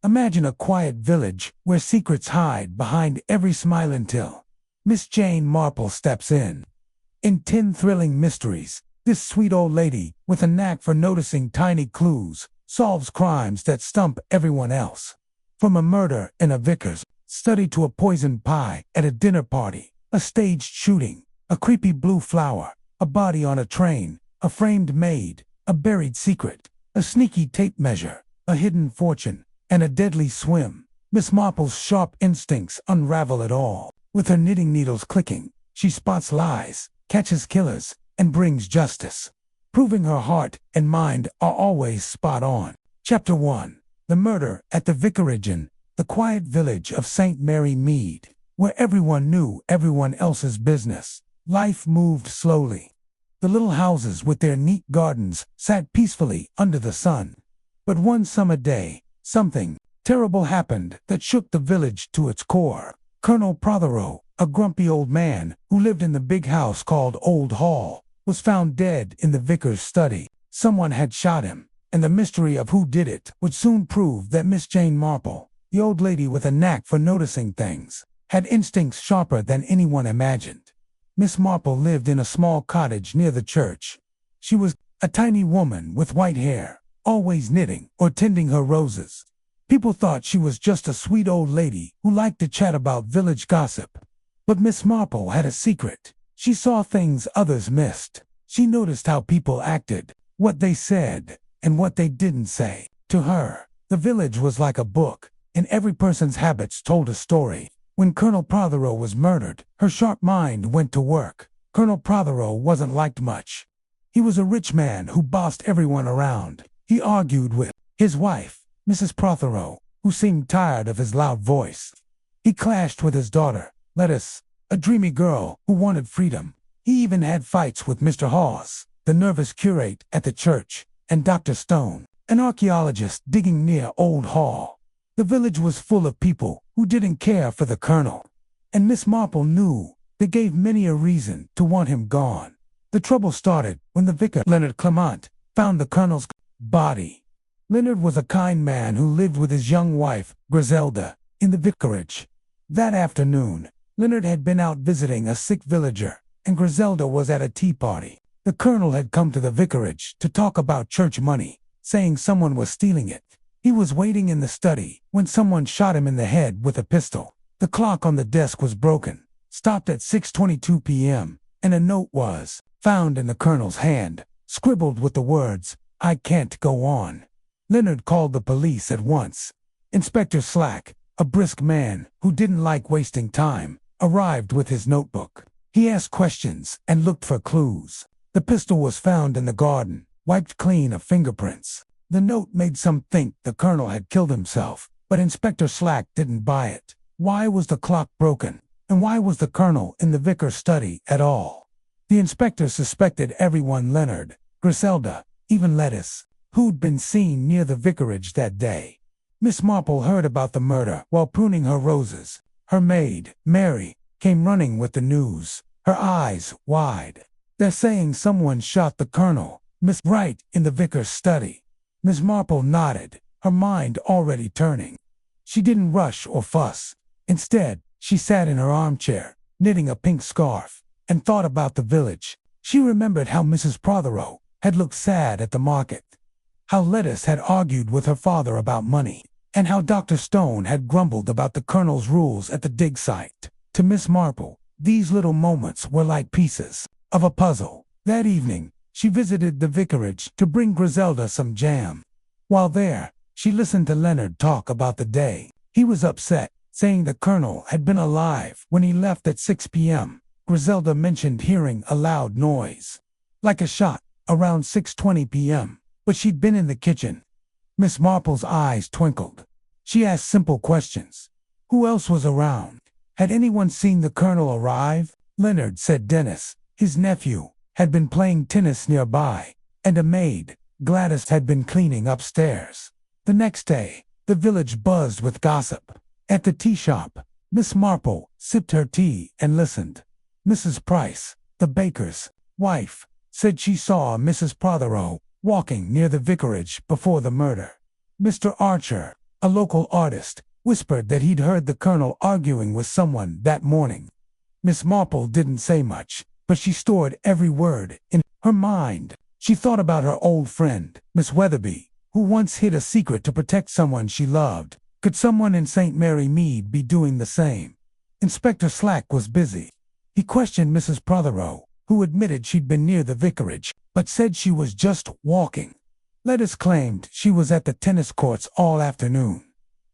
Imagine a quiet village where secrets hide behind every smile until Miss Jane Marple steps in. In 10 thrilling mysteries, this sweet old lady, with a knack for noticing tiny clues, solves crimes that stump everyone else. From a murder in a vicar's study to a poisoned pie at a dinner party, a staged shooting, a creepy blue flower, a body on a train, a framed maid, a buried secret, a sneaky tape measure, a hidden fortune, and a deadly swim, Miss Marple's sharp instincts unravel it all. With her knitting needles clicking, she spots lies, catches killers, and brings justice, proving her heart and mind are always spot on. Chapter 1. The Murder at the Vicarage in the quiet village of St. Mary Mead, where everyone knew everyone else's business. Life moved slowly. The little houses with their neat gardens sat peacefully under the sun. But one summer day, something terrible happened that shook the village to its core. Colonel Prothero, a grumpy old man who lived in the big house called Old Hall, was found dead in the vicar's study. Someone had shot him, and the mystery of who did it would soon prove that Miss Jane Marple, the old lady with a knack for noticing things, had instincts sharper than anyone imagined. Miss Marple lived in a small cottage near the church. She was a tiny woman with white hair, always knitting or tending her roses. People thought she was just a sweet old lady who liked to chat about village gossip. But Miss Marple had a secret. She saw things others missed. She noticed how people acted, what they said, and what they didn't say. To her, the village was like a book, and every person's habits told a story. When Colonel Prothero was murdered, her sharp mind went to work. Colonel Prothero wasn't liked much. He was a rich man who bossed everyone around. He argued with his wife, Mrs. Prothero, who seemed tired of his loud voice. He clashed with his daughter, Lettuce, a dreamy girl who wanted freedom. He even had fights with Mr. Hawes, the nervous curate at the church, and Dr. Stone, an archaeologist digging near Old Hall. The village was full of people who didn't care for the colonel, and Miss Marple knew they gave many a reason to want him gone. The trouble started when the vicar, Leonard Clement, found the colonel's body. Leonard was a kind man who lived with his young wife, Griselda, in the vicarage. That afternoon, Leonard had been out visiting a sick villager, and Griselda was at a tea party. The colonel had come to the vicarage to talk about church money, saying someone was stealing it. He was waiting in the study when someone shot him in the head with a pistol. The clock on the desk was broken, stopped at 6:22 p.m., and a note was found in the colonel's hand, scribbled with the words, "I can't go on." Leonard called the police at once. Inspector Slack, a brisk man who didn't like wasting time, arrived with his notebook. He asked questions and looked for clues. The pistol was found in the garden, wiped clean of fingerprints. The note made some think the colonel had killed himself, but Inspector Slack didn't buy it. Why was the clock broken? And why was the colonel in the vicar's study at all? The inspector suspected everyone: Leonard, Griselda, even Lettuce, who'd been seen near the vicarage that day. Miss Marple heard about the murder while pruning her roses. Her maid, Mary, came running with the news, her eyes wide. "They're saying someone shot the colonel, Miss Wright, in the vicar's study." Miss Marple nodded, her mind already turning. She didn't rush or fuss. Instead, she sat in her armchair, knitting a pink scarf, and thought about the village. She remembered how Mrs. Prothero had looked sad at the market, how Lettuce had argued with her father about money, and how Dr. Stone had grumbled about the colonel's rules at the dig site. To Miss Marple, these little moments were like pieces of a puzzle. That evening, she visited the vicarage to bring Griselda some jam. While there, she listened to Leonard talk about the day. He was upset, saying the colonel had been alive when he left at 6 p.m. Griselda mentioned hearing a loud noise, like a shot, around 6:20 p.m., but she'd been in the kitchen. Miss Marple's eyes twinkled. She asked simple questions. Who else was around? Had anyone seen the colonel arrive? Leonard said Dennis, his nephew, had been playing tennis nearby, and a maid, Gladys, had been cleaning upstairs. The next day, the village buzzed with gossip. At the tea shop, Miss Marple sipped her tea and listened. Mrs. Price, the baker's wife, said she saw Mrs. Prothero walking near the vicarage before the murder. Mr. Archer, a local artist, whispered that he'd heard the colonel arguing with someone that morning. Miss Marple didn't say much, but she stored every word in her mind. She thought about her old friend, Miss Weatherby, who once hid a secret to protect someone she loved. Could someone in St. Mary Mead be doing the same? Inspector Slack was busy. He questioned Mrs. Prothero, who admitted she'd been near the vicarage, but said she was just walking. Lettice claimed she was at the tennis courts all afternoon.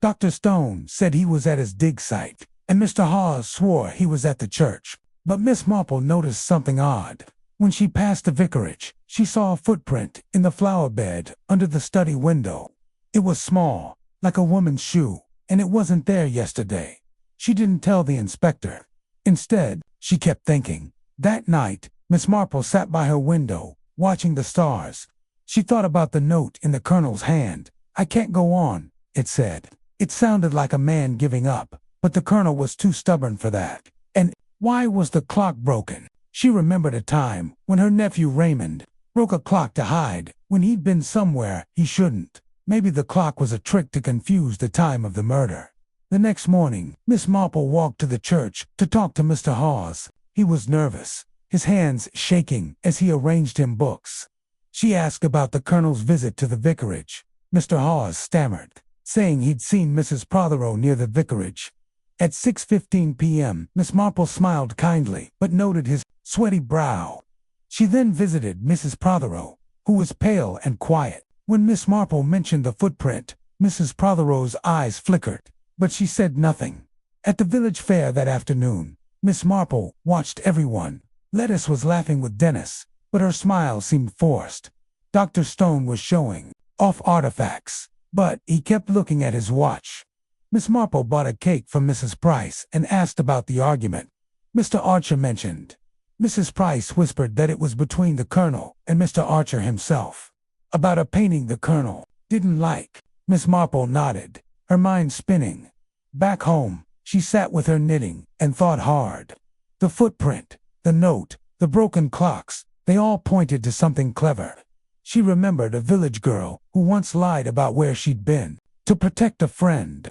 Dr. Stone said he was at his dig site, and Mr. Hawes swore he was at the church. But Miss Marple noticed something odd. When she passed the vicarage, she saw a footprint in the flower bed under the study window. It was small, like a woman's shoe, and it wasn't there yesterday. She didn't tell the inspector. Instead, she kept thinking. That night, Miss Marple sat by her window, watching the stars. She thought about the note in the colonel's hand. "I can't go on," it said. It sounded like a man giving up, but the colonel was too stubborn for that. And why was the clock broken? She remembered a time when her nephew Raymond broke a clock to hide when he'd been somewhere he shouldn't. Maybe the clock was a trick to confuse the time of the murder. The next morning, Miss Marple walked to the church to talk to Mr. Hawes. He was nervous, his hands shaking as he arranged him books. She asked about the colonel's visit to the vicarage. Mr. Hawes stammered, saying he'd seen Mrs. Prothero near the vicarage. At 6:15 p.m., Miss Marple smiled kindly, but noted his sweaty brow. She then visited Mrs. Prothero, who was pale and quiet. When Miss Marple mentioned the footprint, Mrs. Prothero's eyes flickered, but she said nothing. At the village fair that afternoon, Miss Marple watched everyone. Lettice was laughing with Dennis, but her smile seemed forced. Dr. Stone was showing off artifacts, but he kept looking at his watch. Miss Marple bought a cake from Mrs. Price and asked about the argument. Mr. Archer mentioned. Mrs. Price whispered that it was between the colonel and Mr. Archer himself. About a painting the colonel didn't like. Miss Marple nodded, her mind spinning. Back home, she sat with her knitting and thought hard. The footprint, the note, the broken clocks, they all pointed to something clever. She remembered a village girl who once lied about where she'd been to protect a friend.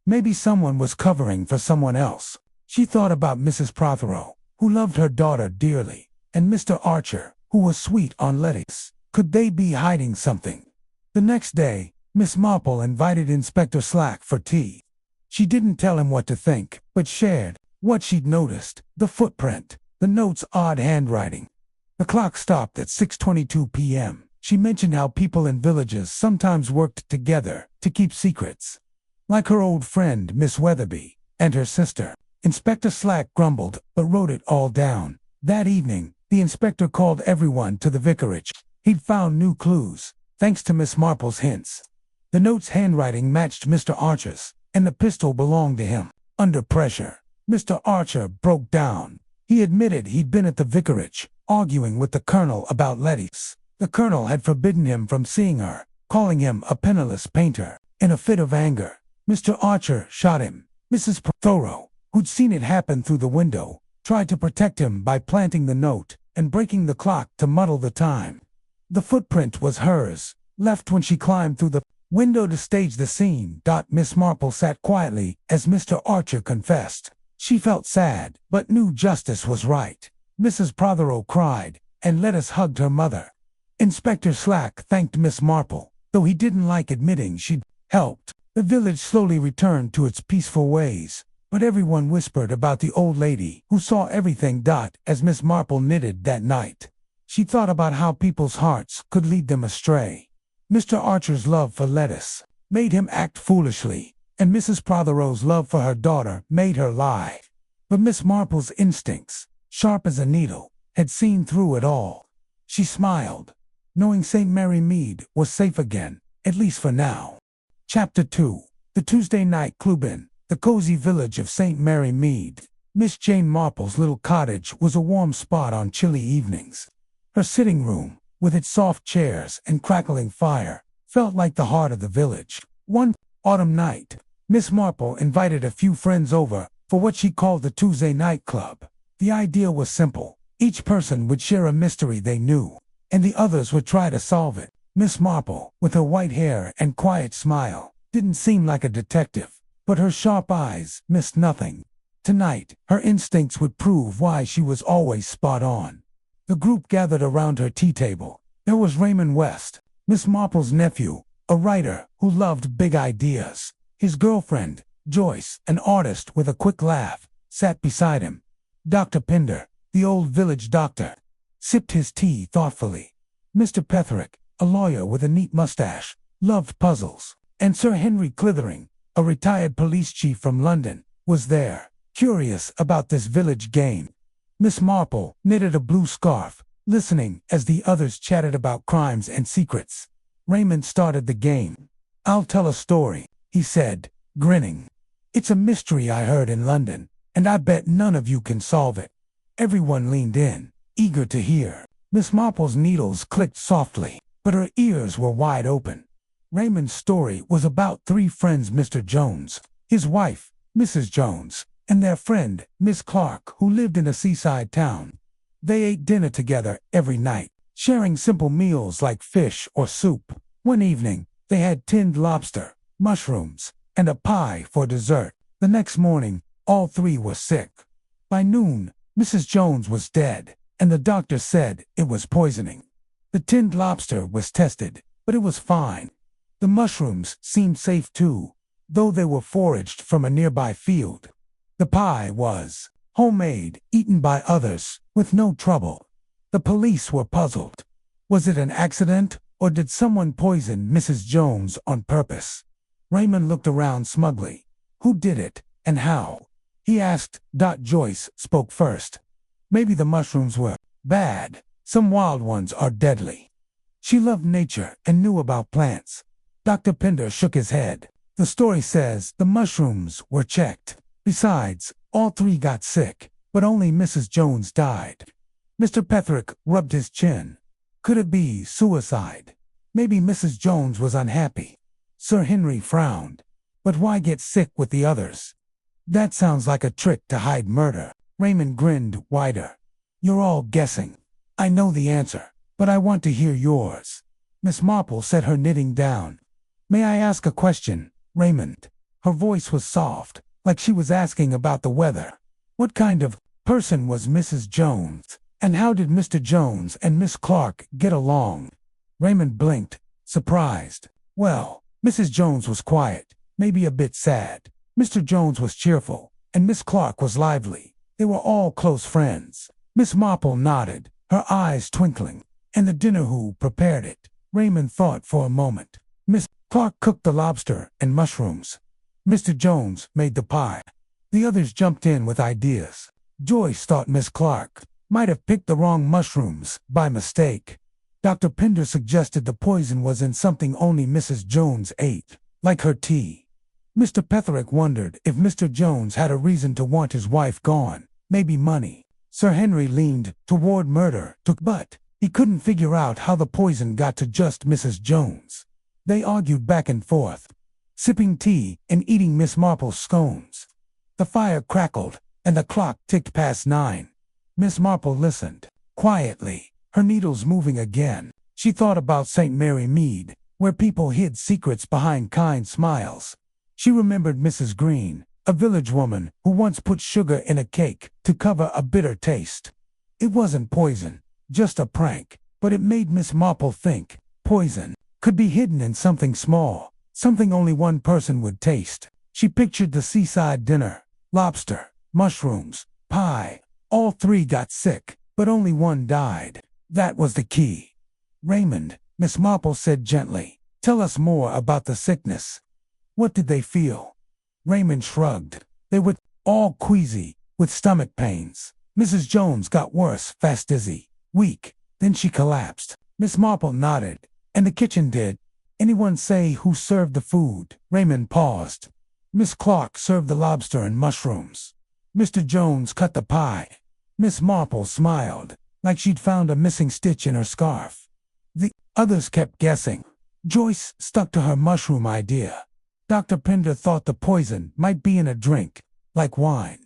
Maybe someone was covering for someone else. She thought about Mrs. Prothero, who loved her daughter dearly, and Mr. Archer, who was sweet on Lettice. Could they be hiding something? The next day, Miss Marple invited Inspector Slack for tea. She didn't tell him what to think, but shared what she'd noticed, the footprint, the note's odd handwriting. The clock stopped at 6:22 p.m. She mentioned how people in villages sometimes worked together to keep secrets. Like her old friend Miss Weatherby and her sister. Inspector Slack grumbled, but wrote it all down. That evening, the inspector called everyone to the vicarage. He'd found new clues, thanks to Miss Marple's hints. The note's handwriting matched Mr. Archer's, and the pistol belonged to him. Under pressure, Mr. Archer broke down. He admitted he'd been at the vicarage, arguing with the colonel about Lettice. The colonel had forbidden him from seeing her, calling him a penniless painter. In a fit of anger, Mr. Archer shot him. Mrs. Prothero, who'd seen it happen through the window, tried to protect him by planting the note and breaking the clock to muddle the time. The footprint was hers, left when she climbed through the window to stage the scene. Miss Marple sat quietly as Mr. Archer confessed. She felt sad, but knew justice was right. Mrs. Prothero cried, and Lettice hugged her mother. Inspector Slack thanked Miss Marple, though he didn't like admitting she'd helped. The village slowly returned to its peaceful ways, but everyone whispered about the old lady who saw everything. As Miss Marple knitted that night, she thought about how people's hearts could lead them astray. Mr. Archer's love for Lettice made him act foolishly, and Mrs. Prothero's love for her daughter made her lie. But Miss Marple's instincts, sharp as a needle, had seen through it all. She smiled, knowing St. Mary Mead was safe again, at least for now. Chapter 2. The Tuesday Night Club in the cozy village of St. Mary Mead. Miss Jane Marple's little cottage was a warm spot on chilly evenings. Her sitting room, with its soft chairs and crackling fire, felt like the heart of the village. One autumn night, Miss Marple invited a few friends over for what she called the Tuesday Night Club. The idea was simple. Each person would share a mystery they knew, and the others would try to solve it. Miss Marple, with her white hair and quiet smile, didn't seem like a detective, but her sharp eyes missed nothing. Tonight, her instincts would prove why she was always spot on. The group gathered around her tea table. There was Raymond West, Miss Marple's nephew, a writer who loved big ideas. His girlfriend, Joyce, an artist with a quick laugh, sat beside him. Dr. Pinder, the old village doctor, sipped his tea thoughtfully. Mr. Petherick, a lawyer with a neat mustache, loved puzzles. And Sir Henry Clithering, a retired police chief from London, was there, curious about this village game. Miss Marple knitted a blue scarf, listening as the others chatted about crimes and secrets. Raymond started the game. "I'll tell a story," he said, grinning. "It's a mystery I heard in London, and I bet none of you can solve it." Everyone leaned in, eager to hear. Miss Marple's needles clicked softly, but her ears were wide open. Raymond's story was about three friends: Mr. Jones, his wife, Mrs. Jones, and their friend, Miss Clark, who lived in a seaside town. They ate dinner together every night, sharing simple meals like fish or soup. One evening, they had tinned lobster, mushrooms, and a pie for dessert. The next morning, all three were sick. By noon, Mrs. Jones was dead, and the doctor said it was poisoning. The tinned lobster was tested, but it was fine. The mushrooms seemed safe too, though they were foraged from a nearby field. The pie was homemade, eaten by others, with no trouble. The police were puzzled. Was it an accident, or did someone poison Mrs. Jones on purpose? Raymond looked around smugly. Who did it, and how? He asked. Joyce spoke first. "Maybe the mushrooms were bad. Some wild ones are deadly." She loved nature and knew about plants. Dr. Pinder shook his head. "The story says the mushrooms were checked. Besides, all three got sick, but only Mrs. Jones died." Mr. Petherick rubbed his chin. "Could it be suicide? Maybe Mrs. Jones was unhappy." Sir Henry frowned. "But why get sick with the others?" "That sounds like a trick to hide murder." Raymond grinned wider. "You're all guessing. I know the answer, but I want to hear yours." Miss Marple set her knitting down. "May I ask a question, Raymond?" Her voice was soft, like she was asking about the weather. "What kind of person was Mrs. Jones, and how did Mr. Jones and Miss Clark get along?" Raymond blinked, surprised. "Well, Mrs. Jones was quiet, maybe a bit sad. Mr. Jones was cheerful, and Miss Clark was lively. They were all close friends." Miss Marple nodded, her eyes twinkling. "And the dinner who prepared it?" Raymond thought for a moment. "Miss Clark cooked the lobster and mushrooms. Mr. Jones made the pie." The others jumped in with ideas. Joyce thought Miss Clark might have picked the wrong mushrooms by mistake. Dr. Pinder suggested the poison was in something only Mrs. Jones ate, like her tea. Mr. Petherick wondered if Mr. Jones had a reason to want his wife gone, maybe money. Sir Henry leaned toward murder, but he couldn't figure out how the poison got to just Mrs. Jones. They argued back and forth, sipping tea and eating Miss Marple's scones. The fire crackled, and the clock ticked past 9. Miss Marple listened, quietly, her needles moving again. She thought about St. Mary Mead, where people hid secrets behind kind smiles. She remembered Mrs. Green, a village woman who once put sugar in a cake to cover a bitter taste. It wasn't poison, just a prank, but it made Miss Marple think. Poison could be hidden in something small, something only one person would taste. She pictured the seaside dinner: lobster, mushrooms, pie. All three got sick, but only one died. That was the key. "Raymond," Miss Marple said gently, "tell us more about the sickness. What did they feel?" Raymond shrugged. "They were all queasy, with stomach pains. Mrs. Jones got worse, fast dizzy, weak. Then she collapsed." Miss Marple nodded. "And the kitchen did. Anyone say who served the food?" Raymond paused. "Miss Clark served the lobster and mushrooms. Mr. Jones cut the pie." Miss Marple smiled, like she'd found a missing stitch in her scarf. The others kept guessing. Joyce stuck to her mushroom idea. Dr. Pinder thought the poison might be in a drink, like wine.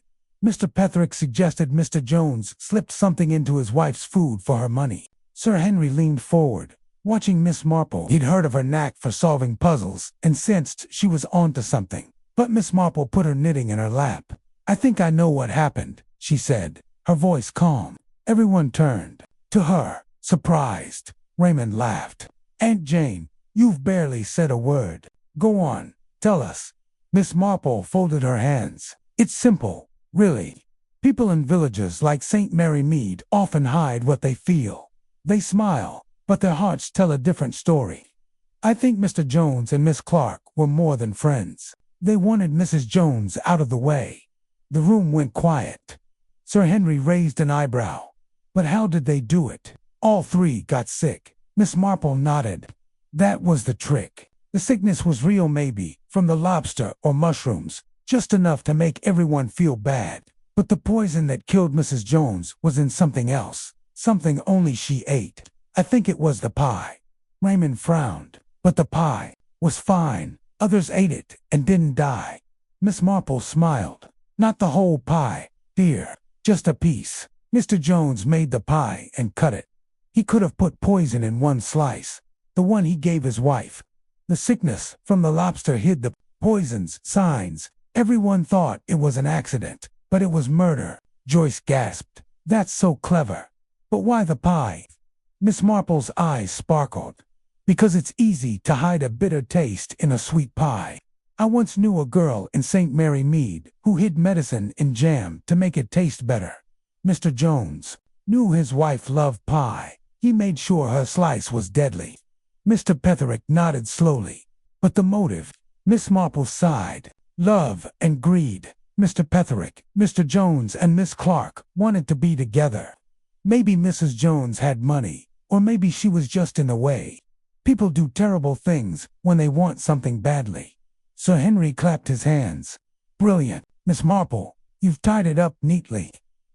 Mr. Petherick suggested Mr. Jones slipped something into his wife's food for her money. Sir Henry leaned forward. Watching Miss Marple, he'd heard of her knack for solving puzzles and sensed she was onto something. But Miss Marple put her knitting in her lap. "I think I know what happened," she said, her voice calm. Everyone turned to her, surprised. Raymond laughed. "Aunt Jane, you've barely said a word. Go on, tell us." Miss Marple folded her hands. "It's simple, really. People in villages like St. Mary Mead often hide what they feel. They smile, but their hearts tell a different story. I think Mr. Jones and Miss Clark were more than friends. They wanted Mrs. Jones out of the way." The room went quiet. Sir Henry raised an eyebrow. "But how did they do it?" "All three got sick." Miss Marple nodded. "That was the trick. The sickness was real, maybe, from the lobster or mushrooms, just enough to make everyone feel bad. But the poison that killed Mrs. Jones was in something else, something only she ate. I think it was the pie." Raymond frowned. "But the pie was fine. Others ate it and didn't die." Miss Marple smiled. "Not the whole pie, dear. Just a piece. Mr. Jones made the pie and cut it. He could have put poison in one slice, the one he gave his wife. The sickness from the lobster hid the poison's signs. Everyone thought it was an accident, but it was murder." Joyce gasped. "That's so clever. But why the pie?" Miss Marple's eyes sparkled. "Because it's easy to hide a bitter taste in a sweet pie. I once knew a girl in St. Mary Mead who hid medicine in jam to make it taste better. Mr. Jones knew his wife loved pie. He made sure her slice was deadly." Mr. Petherick nodded slowly. "But the motive?" Miss Marple sighed. "Love and greed. Mr. Petherick, Mr. Jones, and Miss Clark wanted to be together. Maybe Mrs. Jones had money, or maybe she was just in the way. People do terrible things when they want something badly." Sir Henry clapped his hands. "Brilliant, Miss Marple. You've tied it up neatly."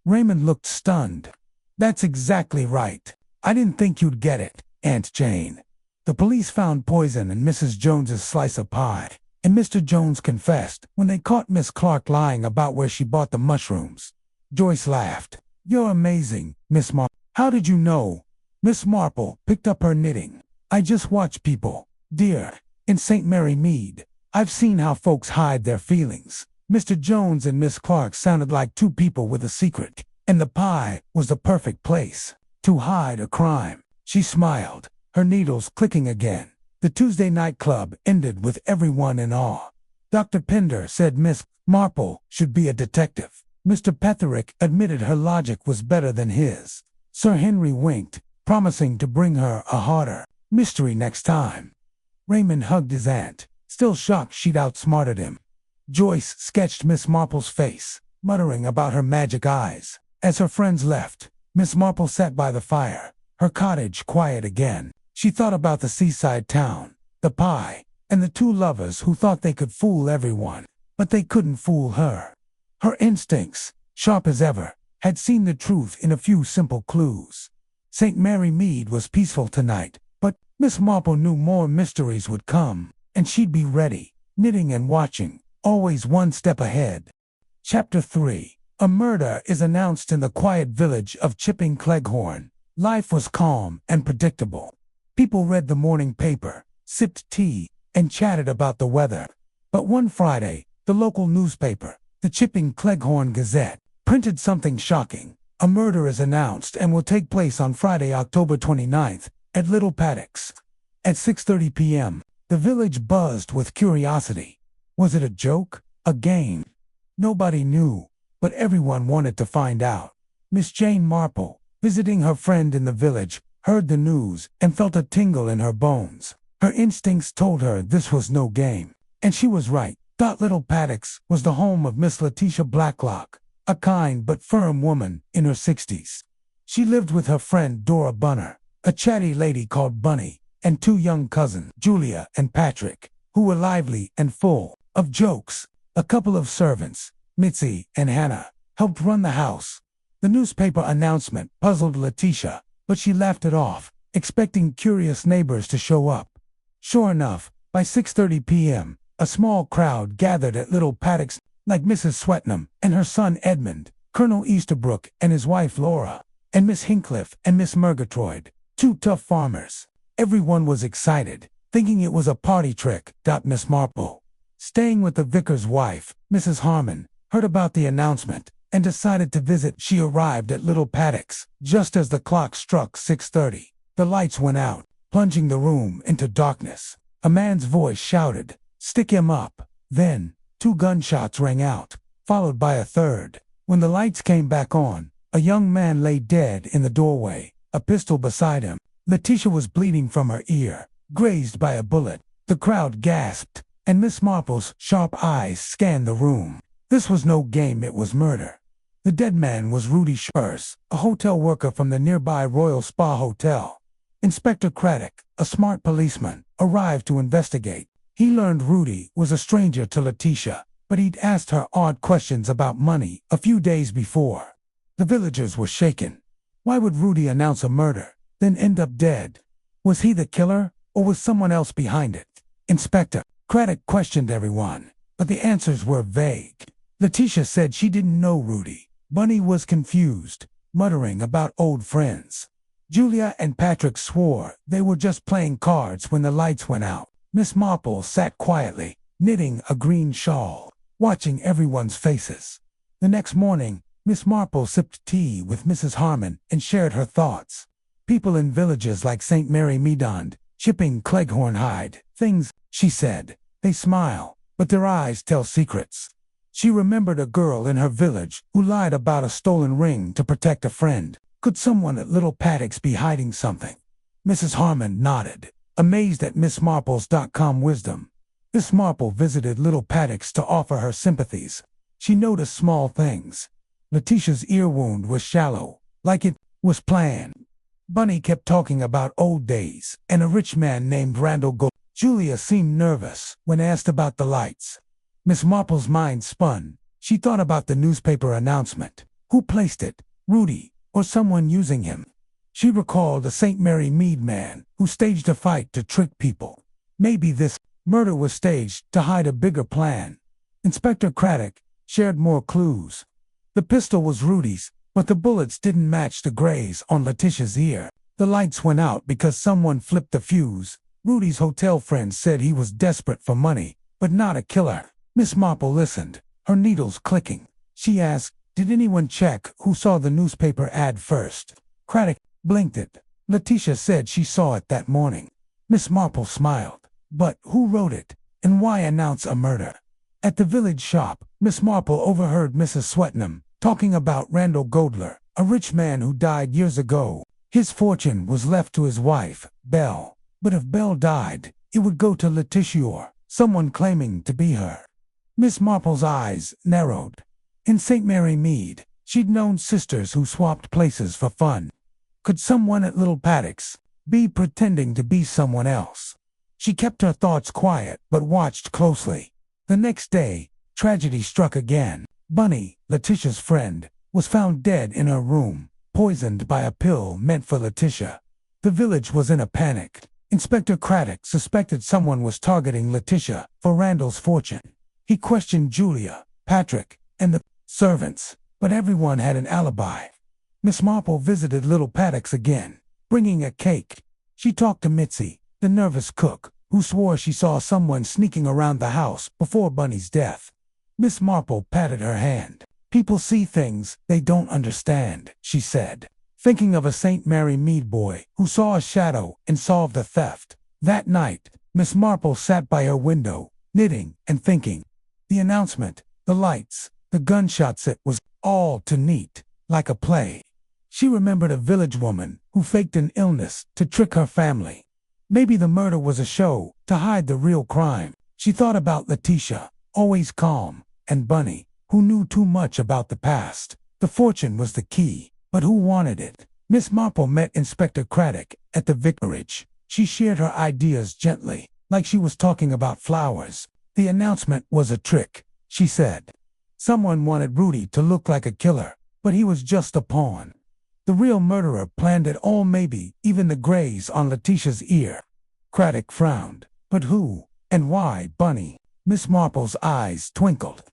Raymond looked stunned. "That's exactly right. I didn't think you'd get it, Aunt Jane. The police found poison in Mrs. Jones's slice of pie, and Mr. Jones confessed when they caught Miss Clark lying about where she bought the mushrooms." Joyce laughed. "You're amazing, Miss Marple. How did you know?" Miss Marple picked up her knitting. "I just watch people, dear. In St. Mary Mead, I've seen how folks hide their feelings. Mr. Jones and Miss Clark sounded like two people with a secret, and the pie was the perfect place to hide a crime." She smiled, her needles clicking again. The Tuesday night club ended with everyone in awe. Dr. Pender said Miss Marple should be a detective. Mr. Petherick admitted her logic was better than his. Sir Henry winked, promising to bring her a harder mystery next time. Raymond hugged his aunt, still shocked she'd outsmarted him. Joyce sketched Miss Marple's face, muttering about her magic eyes. As her friends left, Miss Marple sat by the fire, her cottage quiet again. She thought about the seaside town, the pie, and the two lovers who thought they could fool everyone, but they couldn't fool her. Her instincts, sharp as ever, had seen the truth in a few simple clues. St. Mary Mead was peaceful tonight, but Miss Marple knew more mysteries would come, and she'd be ready, knitting and watching, always one step ahead. Chapter 3. A murder is announced in the quiet village of Chipping Cleghorn. Life was calm and predictable. People read the morning paper, sipped tea, and chatted about the weather. But one Friday, the local newspaper, the Chipping Cleghorn Gazette, printed something shocking. A murder is announced and will take place on Friday, October 29th, at Little Paddocks. At 6:30 p.m., the village buzzed with curiosity. Was it a joke? A game? Nobody knew, but everyone wanted to find out. Miss Jane Marple, visiting her friend in the village, heard the news and felt a tingle in her bones. Her instincts told her this was no game, and she was right. Little Paddocks was the home of Miss Letitia Blacklock, a kind but firm woman in her 60s. She lived with her friend Dora Bunner, a chatty lady called Bunny, and two young cousins, Julia and Patrick, who were lively and full of jokes. A couple of servants, Mitzi and Hannah, helped run the house. The newspaper announcement puzzled Letitia, but she laughed it off, expecting curious neighbors to show up. Sure enough, by 6:30 p.m., a small crowd gathered at Little Paddocks, like Mrs. Swetnam and her son Edmund, Colonel Easterbrook and his wife Laura, and Miss Hincliffe and Miss Murgatroyd, two tough farmers. Everyone was excited, thinking it was a party trick. Miss Marple, staying with the vicar's wife, Mrs. Harmon, heard about the announcement and decided to visit. She arrived at Little Paddocks just as the clock struck 6:30. The lights went out, plunging the room into darkness. A man's voice shouted, "Stick him up." Then, 2 gunshots rang out, followed by a third. When the lights came back on, a young man lay dead in the doorway, a pistol beside him. Letitia was bleeding from her ear, grazed by a bullet. The crowd gasped, and Miss Marple's sharp eyes scanned the room. This was no game, it was murder. The dead man was Rudy Schurz, a hotel worker from the nearby Royal Spa Hotel. Inspector Craddock, a smart policeman, arrived to investigate. He learned Rudy was a stranger to Letitia, but he'd asked her odd questions about money a few days before. The villagers were shaken. Why would Rudy announce a murder, then end up dead? Was he the killer, or was someone else behind it? Inspector Craddock questioned everyone, but the answers were vague. Letitia said she didn't know Rudy. Bunny was confused, muttering about old friends. Julia and Patrick swore they were just playing cards when the lights went out. Miss Marple sat quietly, knitting a green shawl, watching everyone's faces. The next morning, Miss Marple sipped tea with Mrs. Harmon and shared her thoughts. People in villages like St. Mary Medond, chipping Cleghorn hide, things, she said. They smile, but their eyes tell secrets. She remembered a girl in her village who lied about a stolen ring to protect a friend. Could someone at Little Paddocks be hiding something? Mrs. Harmon nodded, amazed at Miss Marple's wisdom. Miss Marple visited Little Paddocks to offer her sympathies. She noticed small things. Letitia's ear wound was shallow, like it was planned. Bunny kept talking about old days and a rich man named Randall Gold. Julia seemed nervous when asked about the lights. Miss Marple's mind spun. She thought about the newspaper announcement. Who placed it? Rudy, or someone using him? She recalled a St. Mary Mead man who staged a fight to trick people. Maybe this murder was staged to hide a bigger plan. Inspector Craddock shared more clues. The pistol was Rudy's, but the bullets didn't match the graze on Letitia's ear. The lights went out because someone flipped the fuse. Rudy's hotel friends said he was desperate for money, but not a killer. Miss Marple listened, her needles clicking. She asked, "Did anyone check who saw the newspaper ad first?" Craddock blinked it. Letitia said she saw it that morning. Miss Marple smiled. But who wrote it, and why announce a murder? At the village shop, Miss Marple overheard Mrs. Swetnam talking about Randall Godler, a rich man who died years ago. His fortune was left to his wife, Belle. But if Belle died, it would go to Letitia or someone claiming to be her. Miss Marple's eyes narrowed. In St. Mary Mead, she'd known sisters who swapped places for fun. Could someone at Little Paddocks be pretending to be someone else? She kept her thoughts quiet but watched closely. The next day, tragedy struck again. Bunny, Letitia's friend, was found dead in her room, poisoned by a pill meant for Letitia. The village was in a panic. Inspector Craddock suspected someone was targeting Letitia for Randall's fortune. He questioned Julia, Patrick, and the servants, but everyone had an alibi. Miss Marple visited Little Paddocks again, bringing a cake. She talked to Mitzi, the nervous cook, who swore she saw someone sneaking around the house before Bunny's death. Miss Marple patted her hand. "People see things they don't understand," she said, thinking of a St. Mary Mead boy who saw a shadow and solved a theft. That night, Miss Marple sat by her window, knitting and thinking. The announcement, the lights, the gunshots, it was all too neat, like a play. She remembered a village woman who faked an illness to trick her family. Maybe the murder was a show to hide the real crime. She thought about Letitia, always calm, and Bunny, who knew too much about the past. The fortune was the key, but who wanted it? Miss Marple met Inspector Craddock at the vicarage. She shared her ideas gently, like she was talking about flowers. The announcement was a trick, she said. Someone wanted Rudy to look like a killer, but he was just a pawn. The real murderer planned it all, maybe even the graze on Letitia's ear. Craddock frowned. But who, and why Bunny? Miss Marple's eyes twinkled.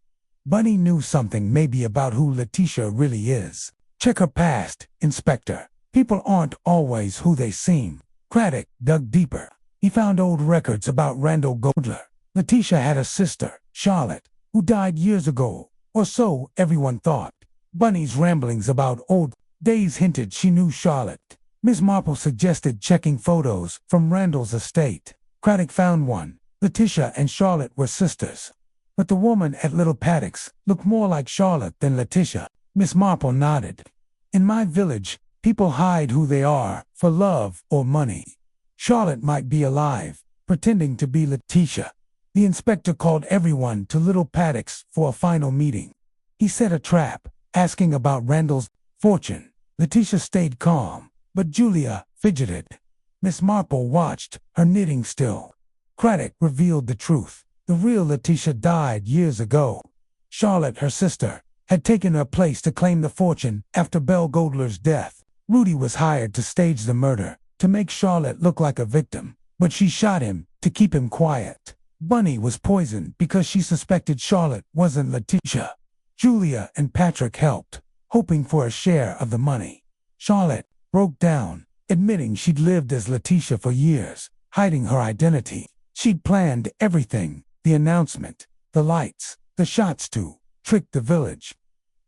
Bunny knew something maybe about who Letitia really is. Check her past, Inspector. People aren't always who they seem. Craddock dug deeper. He found old records about Randall Goldler. Letitia had a sister, Charlotte, who died years ago, or so everyone thought. Bunny's ramblings about old days hinted she knew Charlotte. Miss Marple suggested checking photos from Randall's estate. Craddock found one. Letitia and Charlotte were sisters. But the woman at Little Paddock's looked more like Charlotte than Letitia. Miss Marple nodded. In my village, people hide who they are for love or money. Charlotte might be alive, pretending to be Letitia. The inspector called everyone to Little Paddock's for a final meeting. He set a trap, asking about Randall's fortune. Letitia stayed calm, but Julia fidgeted. Miss Marple watched, her knitting still. Craddock revealed the truth. The real Letitia died years ago. Charlotte, her sister, had taken her place to claim the fortune after Belle Goldler's death. Rudy was hired to stage the murder, to make Charlotte look like a victim, but she shot him to keep him quiet. Bunny was poisoned because she suspected Charlotte wasn't Letitia. Julia and Patrick helped, hoping for a share of the money. Charlotte broke down, admitting she'd lived as Letitia for years, hiding her identity. She'd planned everything, the announcement, the lights, the shots to trick the village.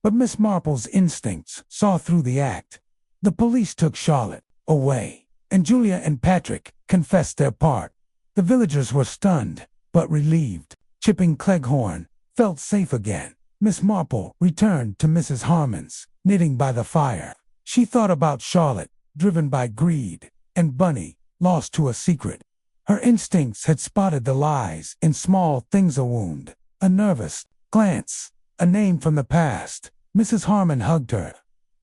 But Miss Marple's instincts saw through the act. The police took Charlotte away, and Julia and Patrick confessed their part. The villagers were stunned, but relieved. Chipping Cleghorn felt safe again. Miss Marple returned to Mrs. Harmon's, knitting by the fire. She thought about Charlotte, driven by greed, and Bunny, lost to a secret. Her instincts had spotted the lies in small things: a wound, a nervous glance, a name from the past. Mrs. Harmon hugged her.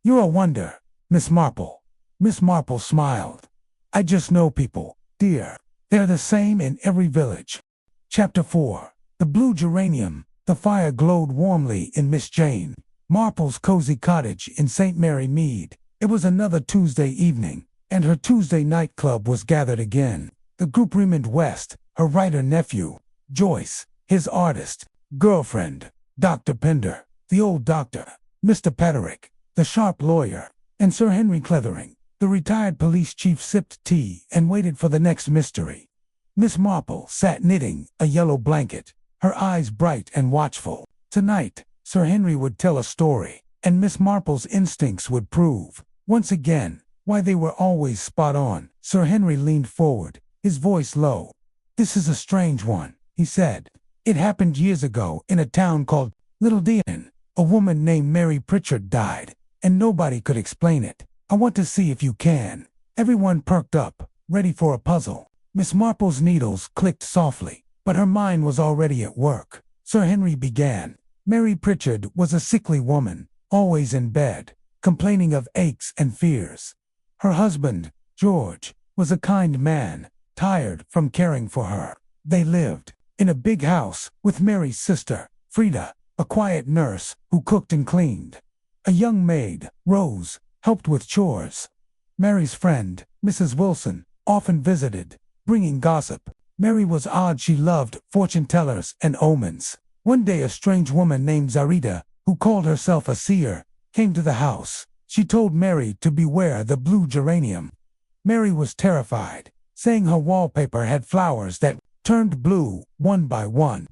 "You're a wonder, Miss Marple." Miss Marple smiled. "I just know people, dear. They're the same in every village." Chapter 4. The Blue Geranium. The fire glowed warmly in Miss Jane Marple's cozy cottage in St. Mary Mead. It was another Tuesday evening, and her Tuesday night club was gathered again. The group: Raymond West, her writer-nephew; Joyce, his artist girlfriend; Dr. Pender, the old doctor; Mr. Patrick, the sharp lawyer; and Sir Henry Clethering, the retired police chief. Sipped tea and waited for the next mystery. Miss Marple sat knitting a yellow blanket, her eyes bright and watchful. Tonight, Sir Henry would tell a story, and Miss Marple's instincts would prove, once again, why they were always spot on. Sir Henry leaned forward, his voice low. "This is a strange one," he said. "It happened years ago in a town called Little Dean. A woman named Mary Pritchard died, and nobody could explain it. I want to see if you can." Everyone perked up, ready for a puzzle. Miss Marple's needles clicked softly, but her mind was already at work. Sir Henry began. Mary Pritchard was a sickly woman, always in bed, complaining of aches and fears. Her husband, George, was a kind man, tired from caring for her. They lived in a big house with Mary's sister, Frida, a quiet nurse who cooked and cleaned. A young maid, Rose, helped with chores. Mary's friend, Mrs. Wilson, often visited, bringing gossip. Mary was odd. She loved fortune-tellers and omens. One day a strange woman named Zarita, who called herself a seer, came to the house. She told Mary to beware the blue geranium. Mary was terrified, saying her wallpaper had flowers that turned blue one by one.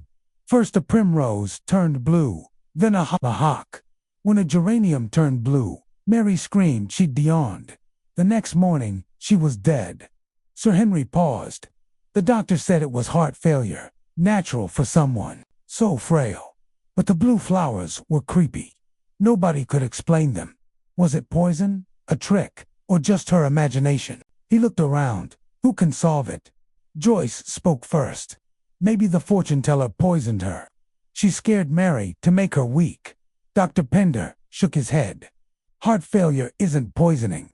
First a primrose turned blue, then a hawk. When a geranium turned blue, Mary screamed she'd yawned. The next morning, she was dead. Sir Henry paused. The doctor said it was heart failure, natural for someone so frail. But the blue flowers were creepy. Nobody could explain them. Was it poison, a trick, or just her imagination? He looked around. Who can solve it? Joyce spoke first. Maybe the fortune teller poisoned her. She scared Mary to make her weak. Dr. Pender shook his head. Heart failure isn't poisoning.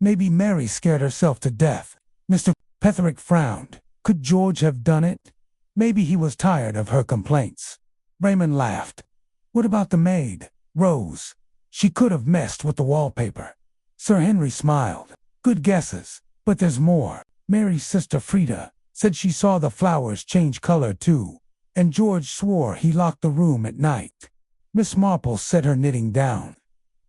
Maybe Mary scared herself to death. Mr. Petherick frowned. Could George have done it? Maybe he was tired of her complaints. Raymond laughed. What about the maid, Rose? She could have messed with the wallpaper. Sir Henry smiled. Good guesses, but there's more. Mary's sister Frida said she saw the flowers change color too, and George swore he locked the room at night. Miss Marple set her knitting down.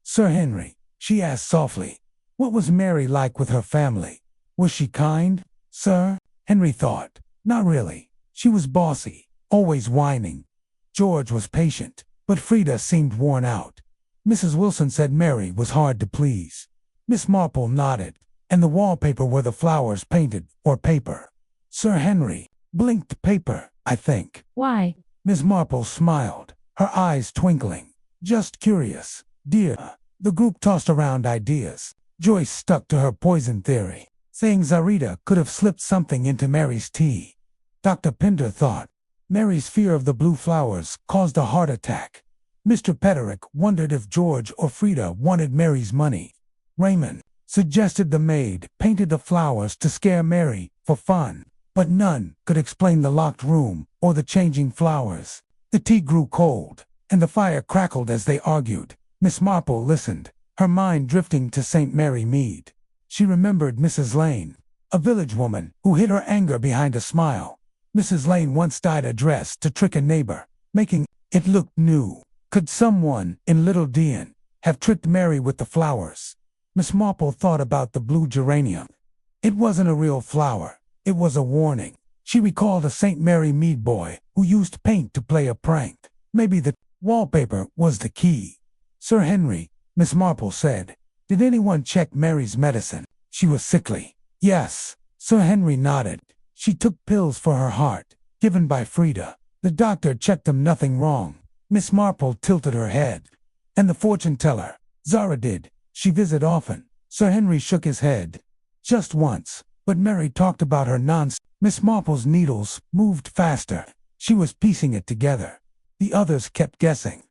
Sir Henry, she asked softly, what was Mary like with her family? Was she kind, sir? Henry thought. Not really. She was bossy, always whining. George was patient, but Frida seemed worn out. Mrs. Wilson said Mary was hard to please. Miss Marple nodded. And the wallpaper were the flowers painted, or paper. Sir Henry blinked. Paper, I think. Why? Miss Marple smiled, her eyes twinkling. Just curious, dear. The group tossed around ideas. Joyce stuck to her poison theory, saying Zarita could have slipped something into Mary's tea. Dr. Pinder thought Mary's fear of the blue flowers caused a heart attack. Mr. Petterick wondered if George or Frida wanted Mary's money. Raymond suggested the maid painted the flowers to scare Mary for fun, but none could explain the locked room or the changing flowers. The tea grew cold, and the fire crackled as they argued. Miss Marple listened, her mind drifting to St. Mary Mead. She remembered Mrs. Lane, a village woman who hid her anger behind a smile. Mrs. Lane once dyed a dress to trick a neighbor, making it look new. Could someone in Little Dean have tricked Mary with the flowers? Miss Marple thought about the blue geranium. It wasn't a real flower. It was a warning. She recalled a St. Mary Mead boy who used paint to play a prank. Maybe the wallpaper was the key. Sir Henry, Miss Marple said. Did anyone check Mary's medicine? She was sickly. Yes. Sir Henry nodded. She took pills for her heart, given by Frida. The doctor checked them, nothing wrong. Miss Marple tilted her head. And the fortune teller? Zara did. She visited often. Sir Henry shook his head. Just once. But Mary talked about her nonsense. Miss Marple's needles moved faster. She was piecing it together. The others kept guessing.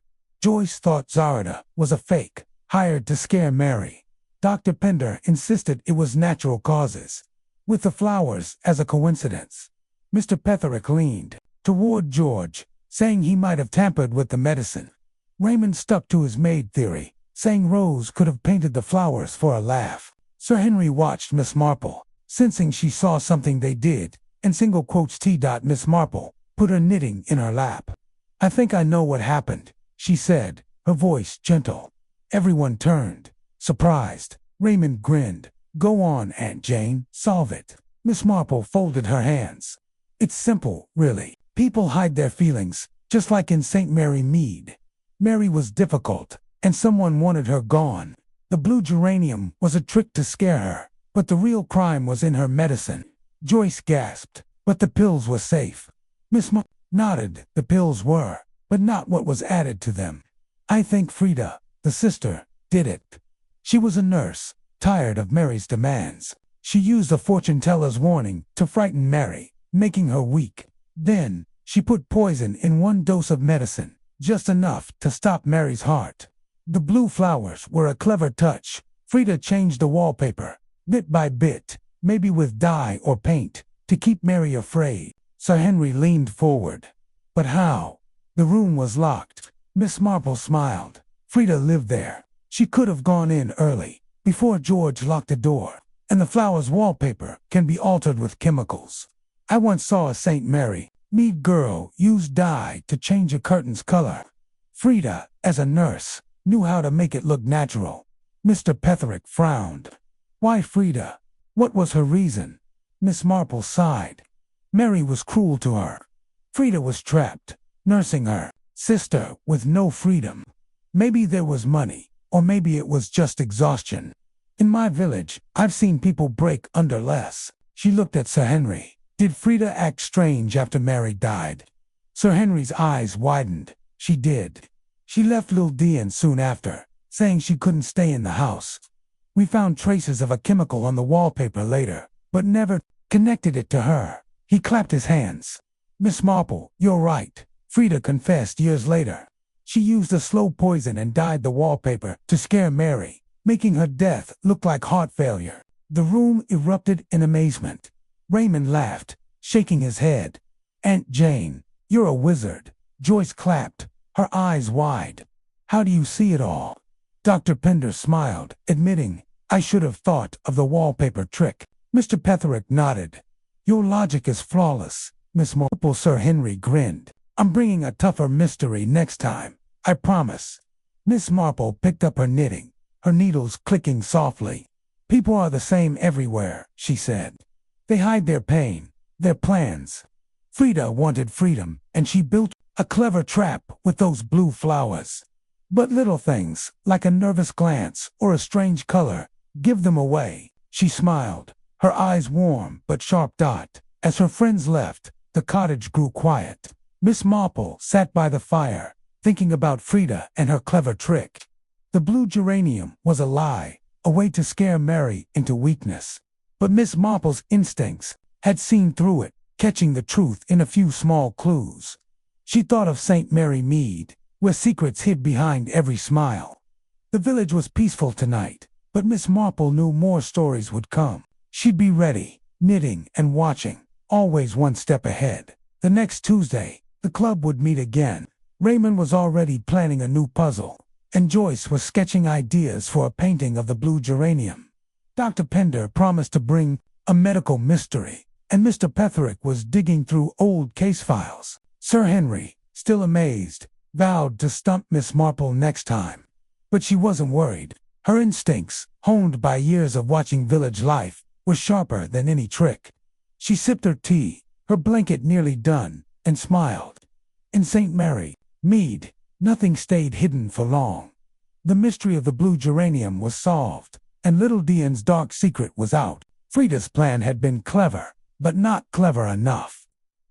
Joyce thought Zarada was a fake, hired to scare Mary. Dr. Pender insisted it was natural causes, with the flowers as a coincidence. Mr. Petherick leaned toward George, saying he might have tampered with the medicine. Raymond stuck to his maid theory, saying Rose could have painted the flowers for a laugh. Sir Henry watched Miss Marple, sensing she saw something they did, and single quotes T. Miss Marple put her knitting in her lap. I think I know what happened, she said, her voice gentle. Everyone turned, surprised. Raymond grinned. Go on, Aunt Jane, solve it. Miss Marple folded her hands. It's simple, really. People hide their feelings, just like in St. Mary Mead. Mary was difficult, and someone wanted her gone. The blue geranium was a trick to scare her, but the real crime was in her medicine. Joyce gasped, but the pills were safe. Miss Marple nodded. The pills were, but not what was added to them. I think Frida, the sister, did it. She was a nurse, tired of Mary's demands. She used a fortune teller's warning to frighten Mary, making her weak. Then, she put poison in one dose of medicine, just enough to stop Mary's heart. The blue flowers were a clever touch. Frida changed the wallpaper, bit by bit, maybe with dye or paint, to keep Mary afraid. Sir Henry leaned forward. But how? The room was locked. Miss Marple smiled. Frida lived there. She could have gone in early, before George locked the door. And the flowers' wallpaper can be altered with chemicals. I once saw a St. Mary Mead girl use dye to change a curtain's color. Frida, as a nurse, knew how to make it look natural. Mr. Petherick frowned. Why Frida? What was her reason? Miss Marple sighed. Mary was cruel to her. Frida was trapped, nursing her sister with no freedom. Maybe there was money, or maybe it was just exhaustion. In my village, I've seen people break under less. She looked at Sir Henry. Did Frida act strange after Mary died? Sir Henry's eyes widened. She did. She left Lil Dean soon after, saying she couldn't stay in the house. We found traces of a chemical on the wallpaper later, but never connected it to her. He clapped his hands. Miss Marple, you're right. Frida confessed years later. She used a slow poison and dyed the wallpaper to scare Mary, making her death look like heart failure. The room erupted in amazement. Raymond laughed, shaking his head. Aunt Jane, you're a wizard. Joyce clapped, her eyes wide. How do you see it all? Dr. Pender smiled, admitting, I should have thought of the wallpaper trick. Mr. Petherick nodded. Your logic is flawless, Miss Marple. Sir Henry grinned. I'm bringing a tougher mystery next time, I promise. Miss Marple picked up her knitting, her needles clicking softly. People are the same everywhere, she said. They hide their pain, their plans. Frida wanted freedom, and she built a clever trap with those blue flowers. But little things, like a nervous glance or a strange color, give them away. She smiled, her eyes warm but sharp. As her friends left, the cottage grew quiet. Miss Marple sat by the fire, thinking about Frida and her clever trick. The blue geranium was a lie, a way to scare Mary into weakness. But Miss Marple's instincts had seen through it, catching the truth in a few small clues. She thought of St. Mary Mead, where secrets hid behind every smile. The village was peaceful tonight, but Miss Marple knew more stories would come. She'd be ready, knitting and watching, always one step ahead. The next Tuesday, the club would meet again. Raymond was already planning a new puzzle, and Joyce was sketching ideas for a painting of the blue geranium. Dr. Pender promised to bring a medical mystery, and Mr. Petherick was digging through old case files. Sir Henry, still amazed, vowed to stump Miss Marple next time. But she wasn't worried. Her instincts, honed by years of watching village life, were sharper than any trick. She sipped her tea, her blanket nearly done, and smiled. In St. Mary Mead, nothing stayed hidden for long. The mystery of the blue geranium was solved, and little Dian's dark secret was out. Frida's plan had been clever, but not clever enough.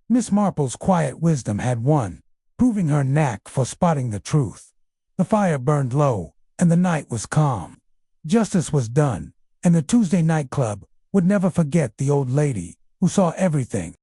Miss Marple's quiet wisdom had won, proving her knack for spotting the truth. The fire burned low, and the night was calm. Justice was done, and the Tuesday night club would never forget the old lady who saw everything.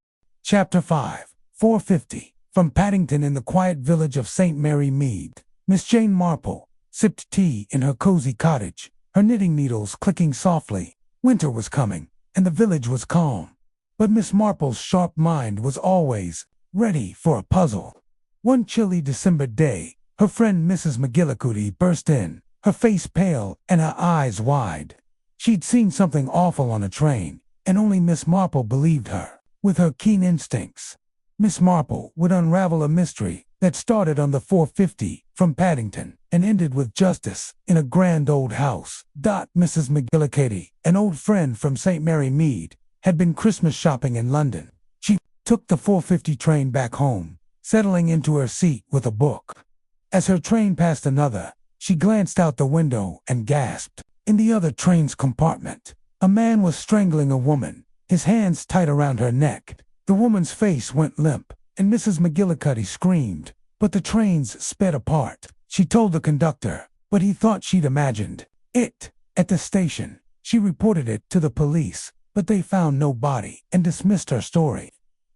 Chapter 5, 450. From Paddington in the quiet village of St. Mary Mead, Miss Jane Marple sipped tea in her cozy cottage, her knitting needles clicking softly. Winter was coming, and the village was calm. But Miss Marple's sharp mind was always ready for a puzzle. One chilly December day, her friend Mrs. McGillicuddy burst in, her face pale and her eyes wide. She'd seen something awful on a train, and only Miss Marple believed her. With her keen instincts, Miss Marple would unravel a mystery that started on the 450 from Paddington and ended with justice in a grand old house. Mrs. McGillicuddy, an old friend from St. Mary Mead, had been Christmas shopping in London. She took the 450 train back home, settling into her seat with a book. As her train passed another, she glanced out the window and gasped. In the other train's compartment, a man was strangling a woman, his hands tight around her neck. The woman's face went limp, and Mrs. McGillicuddy screamed, but the trains sped apart. She told the conductor, but he thought she'd imagined it. At the station, she reported it to the police, but they found no body and dismissed her story.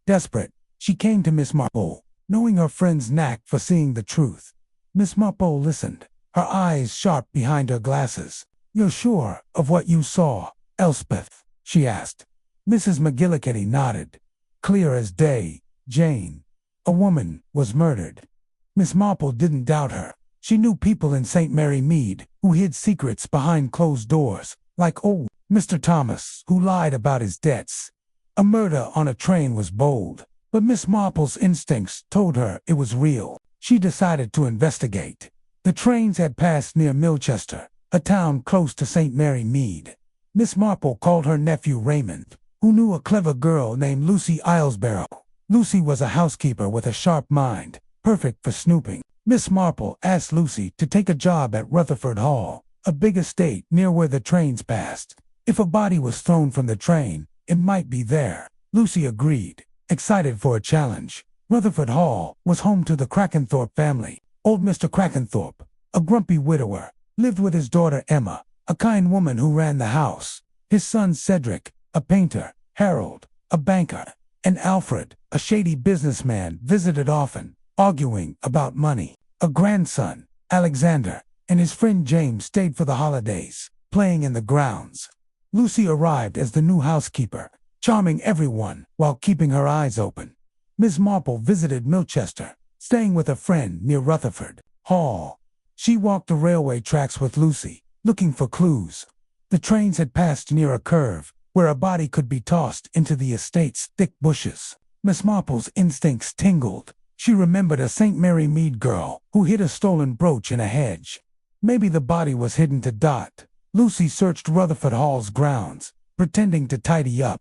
Desperate, she came to Miss Marple, knowing her friend's knack for seeing the truth. Miss Marple listened, her eyes sharp behind her glasses. "You're sure of what you saw, Elspeth?" she asked. Mrs. McGillicuddy nodded. "Clear as day, Jane. A woman was murdered." Miss Marple didn't doubt her. She knew people in St. Mary Mead who hid secrets behind closed doors, like old Mr. Thomas, who lied about his debts. A murder on a train was bold, but Miss Marple's instincts told her it was real. She decided to investigate. The trains had passed near Milchester, a town close to St. Mary Mead. Miss Marple called her nephew Raymond, who knew a clever girl named Lucy Islesborough. Lucy was a housekeeper with a sharp mind, perfect for snooping. Miss Marple asked Lucy to take a job at Rutherford Hall, a big estate near where the trains passed. If a body was thrown from the train, it might be there. Lucy agreed, excited for a challenge. Rutherford Hall was home to the Crackenthorpe family. Old Mr. Crackenthorpe, a grumpy widower, lived with his daughter Emma, a kind woman who ran the house. His son Cedric, a painter, Harold, a banker, and Alfred, a shady businessman, visited often, arguing about money. A grandson, Alexander, and his friend James stayed for the holidays, playing in the grounds. Lucy arrived as the new housekeeper, charming everyone while keeping her eyes open. Miss Marple visited Milchester, staying with a friend near Rutherford Hall. She walked the railway tracks with Lucy, looking for clues. The trains had passed near a curve, where a body could be tossed into the estate's thick bushes. Miss Marple's instincts tingled. She remembered a St. Mary Mead girl who hid a stolen brooch in a hedge. Maybe the body was hidden to Dot. Lucy searched Rutherford Hall's grounds, pretending to tidy up.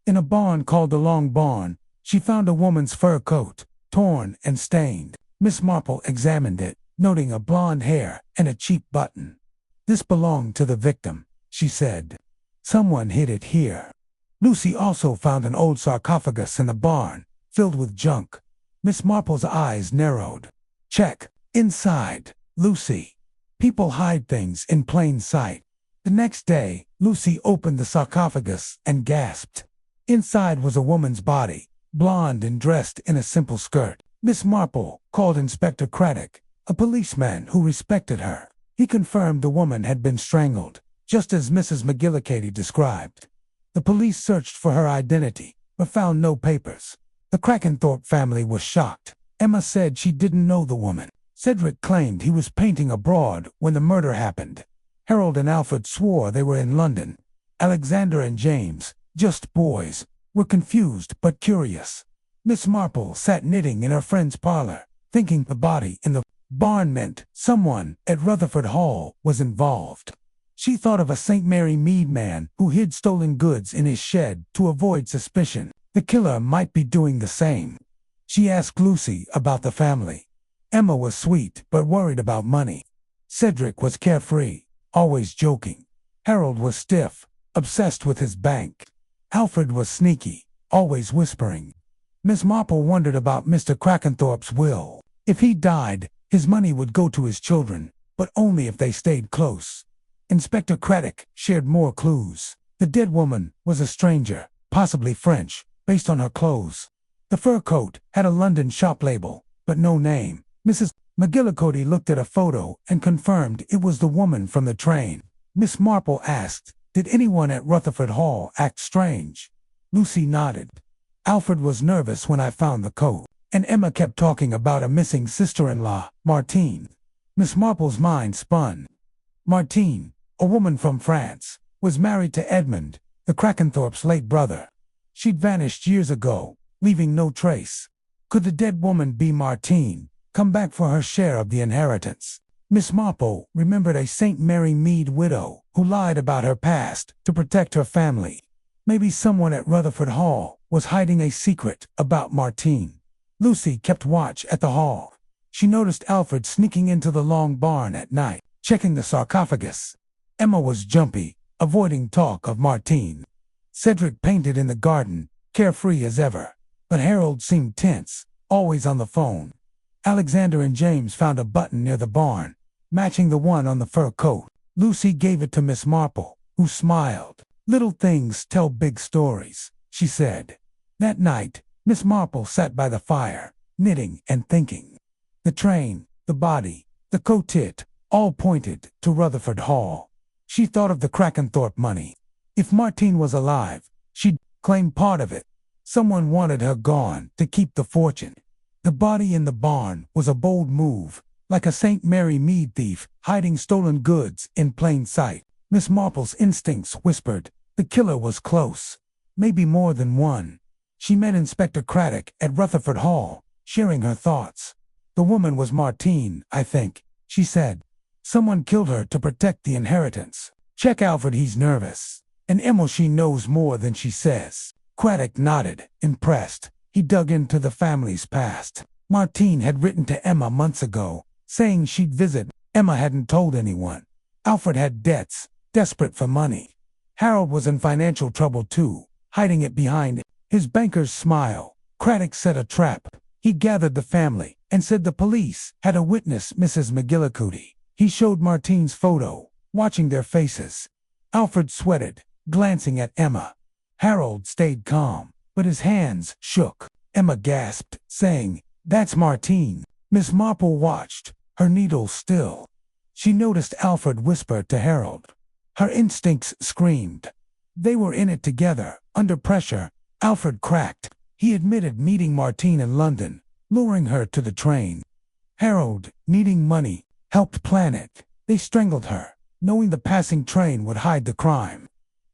In a barn called the Long Barn, she found a woman's fur coat, torn and stained. Miss Marple examined it, noting a blonde hair and a cheap button. "This belonged to the victim," she said. "Someone hid it here." Lucy also found an old sarcophagus in the barn, filled with junk. Miss Marple's eyes narrowed. "Check. Inside, Lucy. People hide things in plain sight." The next day, Lucy opened the sarcophagus and gasped. Inside was a woman's body, blonde and dressed in a simple skirt. Miss Marple called Inspector Craddock, a policeman who respected her. He confirmed the woman had been strangled, just as Mrs. McGillicuddy described. The police searched for her identity, but found no papers. The Crackenthorpe family was shocked. Emma said she didn't know the woman. Cedric claimed he was painting abroad when the murder happened. Harold and Alfred swore they were in London. Alexander and James, just boys, were confused but curious. Miss Marple sat knitting in her friend's parlor, thinking the body in the barn meant someone at Rutherford Hall was involved. She thought of a St. Mary Mead man who hid stolen goods in his shed to avoid suspicion. The killer might be doing the same. She asked Lucy about the family. Emma was sweet but worried about money. Cedric was carefree, always joking. Harold was stiff, obsessed with his bank. Alfred was sneaky, always whispering. Miss Marple wondered about Mr. Crackenthorpe's will. If he died, his money would go to his children, but only if they stayed close. Inspector Craddock shared more clues. The dead woman was a stranger, possibly French, based on her clothes. The fur coat had a London shop label, but no name. Mrs. McGillicuddy looked at a photo and confirmed it was the woman from the train. Miss Marple asked, "Did anyone at Rutherford Hall act strange?" Lucy nodded. "Alfred was nervous when I found the coat, and Emma kept talking about a missing sister-in-law, Martine." Miss Marple's mind spun. Martine, a woman from France, was married to Edmund, the Crackenthorpe's late brother. She'd vanished years ago, leaving no trace. Could the dead woman be Martine, come back for her share of the inheritance? Miss Marple remembered a St. Mary Mead widow who lied about her past to protect her family. Maybe someone at Rutherford Hall was hiding a secret about Martine. Lucy kept watch at the hall. She noticed Alfred sneaking into the Long Barn at night, checking the sarcophagus. Emma was jumpy, avoiding talk of Martine. Cedric painted in the garden, carefree as ever, but Harold seemed tense, always on the phone. Alexander and James found a button near the barn, matching the one on the fur coat. Lucy gave it to Miss Marple, who smiled. "Little things tell big stories," she said. That night, Miss Marple sat by the fire, knitting and thinking. The train, the body, the coat, all pointed to Rutherford Hall. She thought of the Crackenthorpe money. If Martine was alive, she'd claim part of it. Someone wanted her gone to keep the fortune. The body in the barn was a bold move, like a St. Mary Mead thief hiding stolen goods in plain sight. Miss Marple's instincts whispered the killer was close, maybe more than one. She met Inspector Craddock at Rutherford Hall, sharing her thoughts. "The woman was Martine, I think," she said. "Someone killed her to protect the inheritance. Check Alfred, he's nervous. And Emma, she knows more than she says." Craddock nodded, impressed. He dug into the family's past. Martine had written to Emma months ago, saying she'd visit. Emma hadn't told anyone. Alfred had debts, desperate for money. Harold was in financial trouble too, hiding it behind his banker's smile. Craddock set a trap. He gathered the family and said the police had a witness, Mrs. McGillicuddy. He showed Martine's photo, watching their faces. Alfred sweated, glancing at Emma. Harold stayed calm, but his hands shook. Emma gasped, saying, "That's Martine." Miss Marple watched, her needle still. She noticed Alfred whisper to Harold. Her instincts screamed. They were in it together, under pressure. Alfred cracked. He admitted meeting Martine in London, luring her to the train. Harold, needing money, helped plan it. They strangled her, knowing the passing train would hide the crime.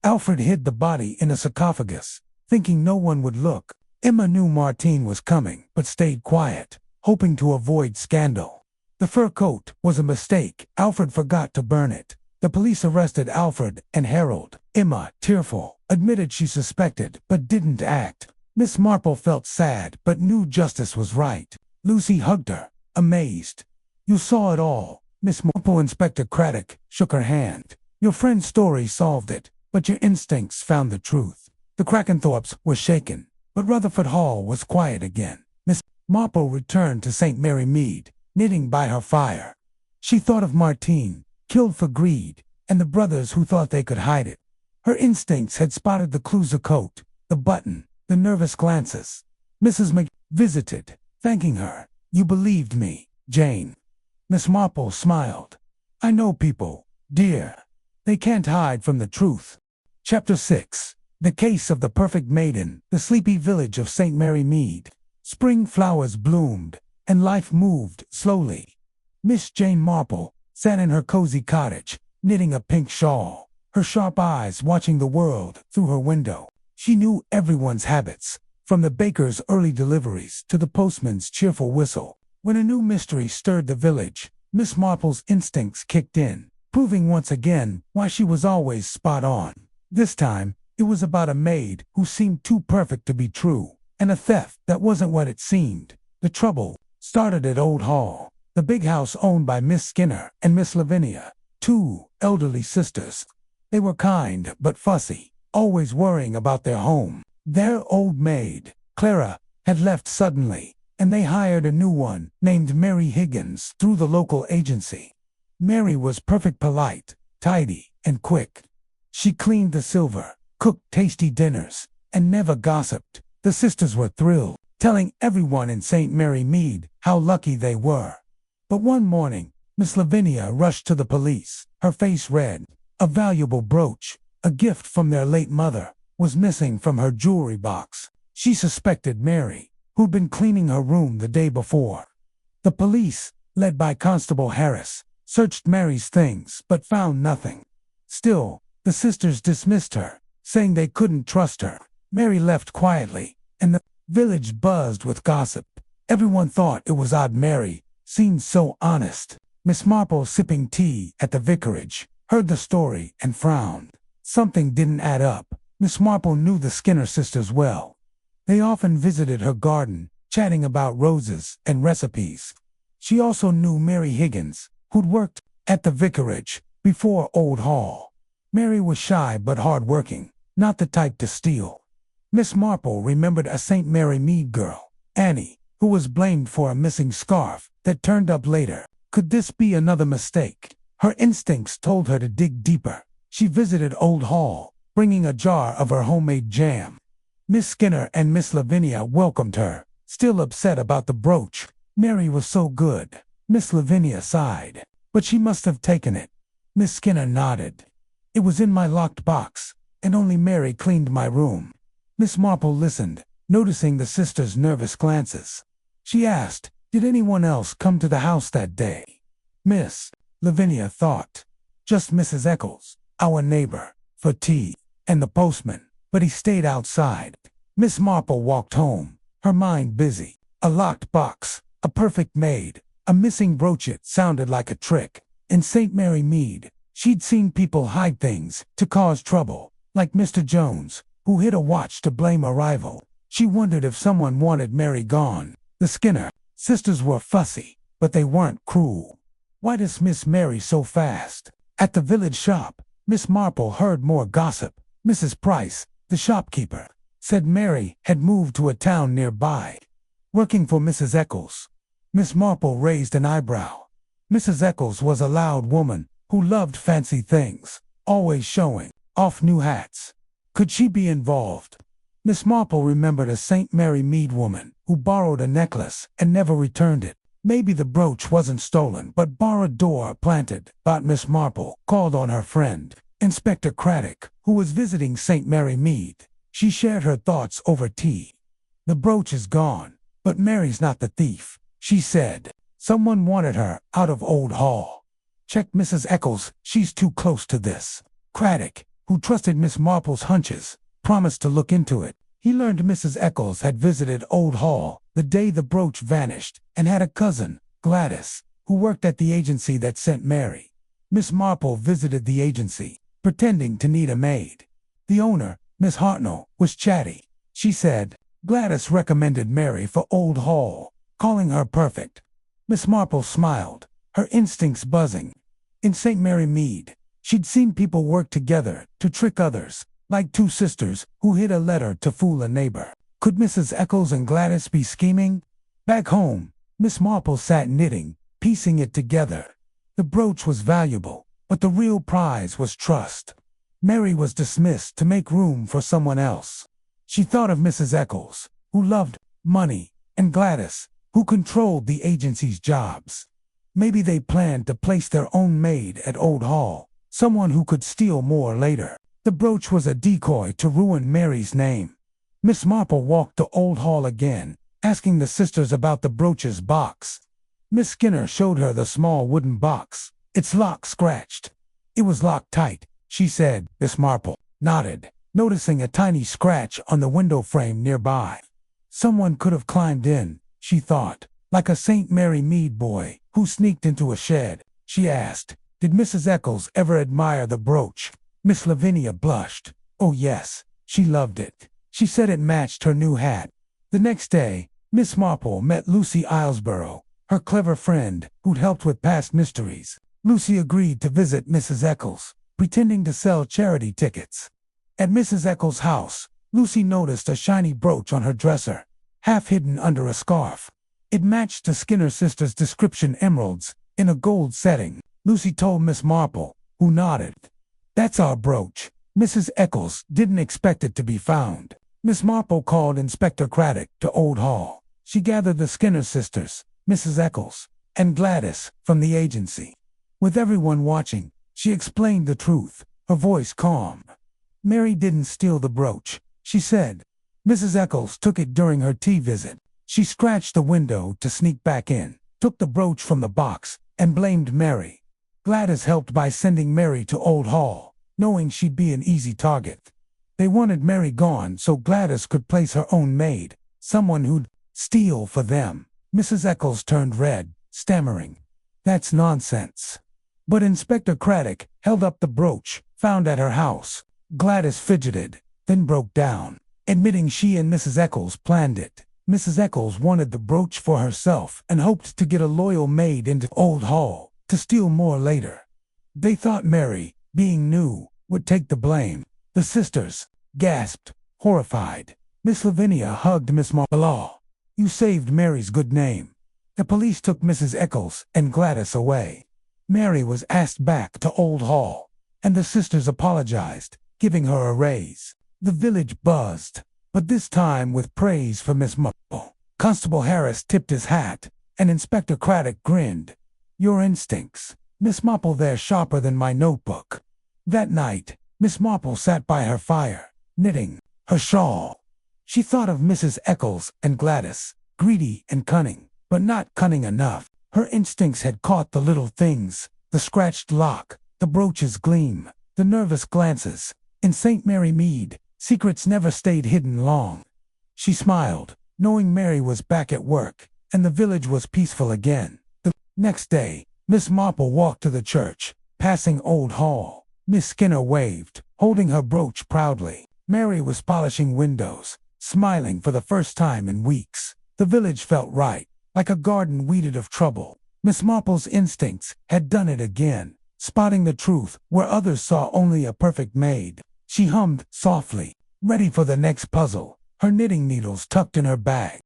Alfred hid the body in a sarcophagus, thinking no one would look. Emma knew Martine was coming, but stayed quiet, hoping to avoid scandal. The fur coat was a mistake. Alfred forgot to burn it. The police arrested Alfred and Harold. Emma, tearful, admitted she suspected but didn't act. Miss Marple felt sad but knew justice was right. Lucy hugged her, amazed. "You saw it all, Miss Marple." Inspector Craddock shook her hand. "Your friend's story solved it, but your instincts found the truth." The Crackenthorpes were shaken, but Rutherford Hall was quiet again. Miss Marple returned to St. Mary Mead, knitting by her fire. She thought of Martine, killed for greed, and the brothers who thought they could hide it. Her instincts had spotted the clues: the coat, the button, the nervous glances. Mrs. Mc visited, thanking her. "You believed me, Jane." Miss Marple smiled. "I know people, dear. They can't hide from the truth." Chapter 6. The Case of the Perfect Maiden. The sleepy village of St. Mary Mead. Spring flowers bloomed, and life moved slowly. Miss Jane Marple sat in her cozy cottage, knitting a pink shawl, her sharp eyes watching the world through her window. She knew everyone's habits, from the baker's early deliveries to the postman's cheerful whistle. When a new mystery stirred the village, Miss Marple's instincts kicked in, proving once again why she was always spot on. This time, it was about a maid who seemed too perfect to be true, and a theft that wasn't what it seemed. The trouble started at Old Hall, the big house owned by Miss Skinner and Miss Lavinia, two elderly sisters. They were kind but fussy, always worrying about their home. Their old maid, Clara, had left suddenly, and they hired a new one named Mary Higgins through the local agency. Mary was perfect, polite, tidy, and quick. She cleaned the silver, cooked tasty dinners, and never gossiped. The sisters were thrilled, telling everyone in St. Mary Mead how lucky they were. But one morning, Miss Lavinia rushed to the police, her face red. A valuable brooch, a gift from their late mother, was missing from her jewelry box. She suspected Mary, who'd been cleaning her room the day before. The police, led by Constable Harris, searched Mary's things but found nothing. Still, the sisters dismissed her, saying they couldn't trust her. Mary left quietly, and the village buzzed with gossip. Everyone thought it was odd Mary seemed so honest. Miss Marple, sipping tea at the vicarage, heard the story and frowned. Something didn't add up. Miss Marple knew the Skinner sisters well. They often visited her garden, chatting about roses and recipes. She also knew Mary Higgins, who'd worked at the vicarage before Old Hall. Mary was shy but hard-working, not the type to steal. Miss Marple remembered a St. Mary Mead girl, Annie, who was blamed for a missing scarf that turned up later. Could this be another mistake? Her instincts told her to dig deeper. She visited Old Hall, bringing a jar of her homemade jam. Miss Skinner and Miss Lavinia welcomed her, still upset about the brooch. Mary was so good. Miss Lavinia sighed. But she must have taken it. Miss Skinner nodded. "It was in my locked box, and only Mary cleaned my room." Miss Marple listened, noticing the sisters' nervous glances. She asked, "Did anyone else come to the house that day?" Miss Lavinia thought. "Just Mrs. Eccles, our neighbor, for tea, and the postman, but he stayed outside." Miss Marple walked home, her mind busy. A locked box, a perfect maid, a missing brooch. It sounded like a trick. In St. Mary Mead, she'd seen people hide things to cause trouble, like Mr. Jones, who hid a watch to blame a rival. She wondered if someone wanted Mary gone. The Skinner sisters were fussy, but they weren't cruel. Why dismiss Mary so fast? At the village shop, Miss Marple heard more gossip. Mrs. Price, the shopkeeper, said Mary had moved to a town nearby, working for Mrs. Eccles. Miss Marple raised an eyebrow. Mrs. Eccles was a loud woman who loved fancy things, always showing off new hats. Could she be involved? Miss Marple remembered a St. Mary Mead woman who borrowed a necklace and never returned it. Maybe the brooch wasn't stolen but borrowed or planted. But Miss Marple called on her friend, Inspector Craddock, who was visiting St. Mary Mead. She shared her thoughts over tea. "The brooch is gone, but Mary's not the thief," she said. "Someone wanted her out of Old Hall. Check Mrs. Eccles, she's too close to this." Craddock, who trusted Miss Marple's hunches, promised to look into it. He learned Mrs. Eccles had visited Old Hall the day the brooch vanished and had a cousin, Gladys, who worked at the agency that sent Mary. Miss Marple visited the agency, pretending to need a maid. The owner, Miss Hartnell, was chatty. She said, "Gladys recommended Mary for Old Hall, calling her perfect." Miss Marple smiled, her instincts buzzing. In St. Mary Mead, she'd seen people work together to trick others, like two sisters who hid a letter to fool a neighbor. Could Mrs. Eccles and Gladys be scheming? Back home, Miss Marple sat knitting, piecing it together. The brooch was valuable, but the real prize was trust. Mary was dismissed to make room for someone else. She thought of Mrs. Eccles, who loved money, and Gladys, who controlled the agency's jobs. Maybe they planned to place their own maid at Old Hall, someone who could steal more later. The brooch was a decoy to ruin Mary's name. Miss Marple walked to Old Hall again, asking the sisters about the brooch's box. Miss Skinner showed her the small wooden box, its lock scratched. It was locked tight, she said. Miss Marple nodded, noticing a tiny scratch on the window frame nearby. Someone could have climbed in, she thought, like a St. Mary Mead boy who sneaked into a shed. She asked, "Did Mrs. Eccles ever admire the brooch?" Miss Lavinia blushed. "Oh yes, she loved it. She said it matched her new hat." The next day, Miss Marple met Lucy Islesborough, her clever friend who'd helped with past mysteries. Lucy agreed to visit Mrs. Eccles, pretending to sell charity tickets. At Mrs. Eccles' house, Lucy noticed a shiny brooch on her dresser, half hidden under a scarf. It matched the Skinner sisters' description: emeralds in a gold setting. Lucy told Miss Marple, who nodded. "That's our brooch." Mrs. Eccles didn't expect it to be found. Miss Marple called Inspector Craddock to Old Hall. She gathered the Skinner sisters, Mrs. Eccles, and Gladys from the agency. With everyone watching, she explained the truth, her voice calm. "Mary didn't steal the brooch," she said. "Mrs. Eccles took it during her tea visit. She scratched the window to sneak back in, took the brooch from the box, and blamed Mary. Gladys helped by sending Mary to Old Hall, knowing she'd be an easy target. They wanted Mary gone so Gladys could place her own maid, someone who'd steal for them." Mrs. Eccles turned red, stammering, "That's nonsense." But Inspector Craddock held up the brooch, found at her house. Gladys fidgeted, then broke down, admitting she and Mrs. Eccles planned it. Mrs. Eccles wanted the brooch for herself and hoped to get a loyal maid into Old Hall to steal more later. They thought Mary, being new, would take the blame. The sisters gasped, horrified. Miss Lavinia hugged Miss Marple. "You saved Mary's good name." The police took Mrs. Eccles and Gladys away. Mary was asked back to Old Hall, and the sisters apologized, giving her a raise. The village buzzed, but this time with praise for Miss Marple. Constable Harris tipped his hat, and Inspector Craddock grinned. "Your instincts, Miss Marple, they're sharper than my notebook." That night, Miss Marple sat by her fire, knitting her shawl. She thought of Mrs. Eccles and Gladys, greedy and cunning, but not cunning enough. Her instincts had caught the little things, the scratched lock, the brooch's gleam, the nervous glances. In St. Mary Mead, secrets never stayed hidden long. She smiled, knowing Mary was back at work, and the village was peaceful again. The next day, Miss Marple walked to the church, passing Old Hall. Miss Skinner waved, holding her brooch proudly. Mary was polishing windows, smiling for the first time in weeks. The village felt right, like a garden weeded of trouble. Miss Marple's instincts had done it again, spotting the truth where others saw only a perfect maid. She hummed softly, ready for the next puzzle, her knitting needles tucked in her bag.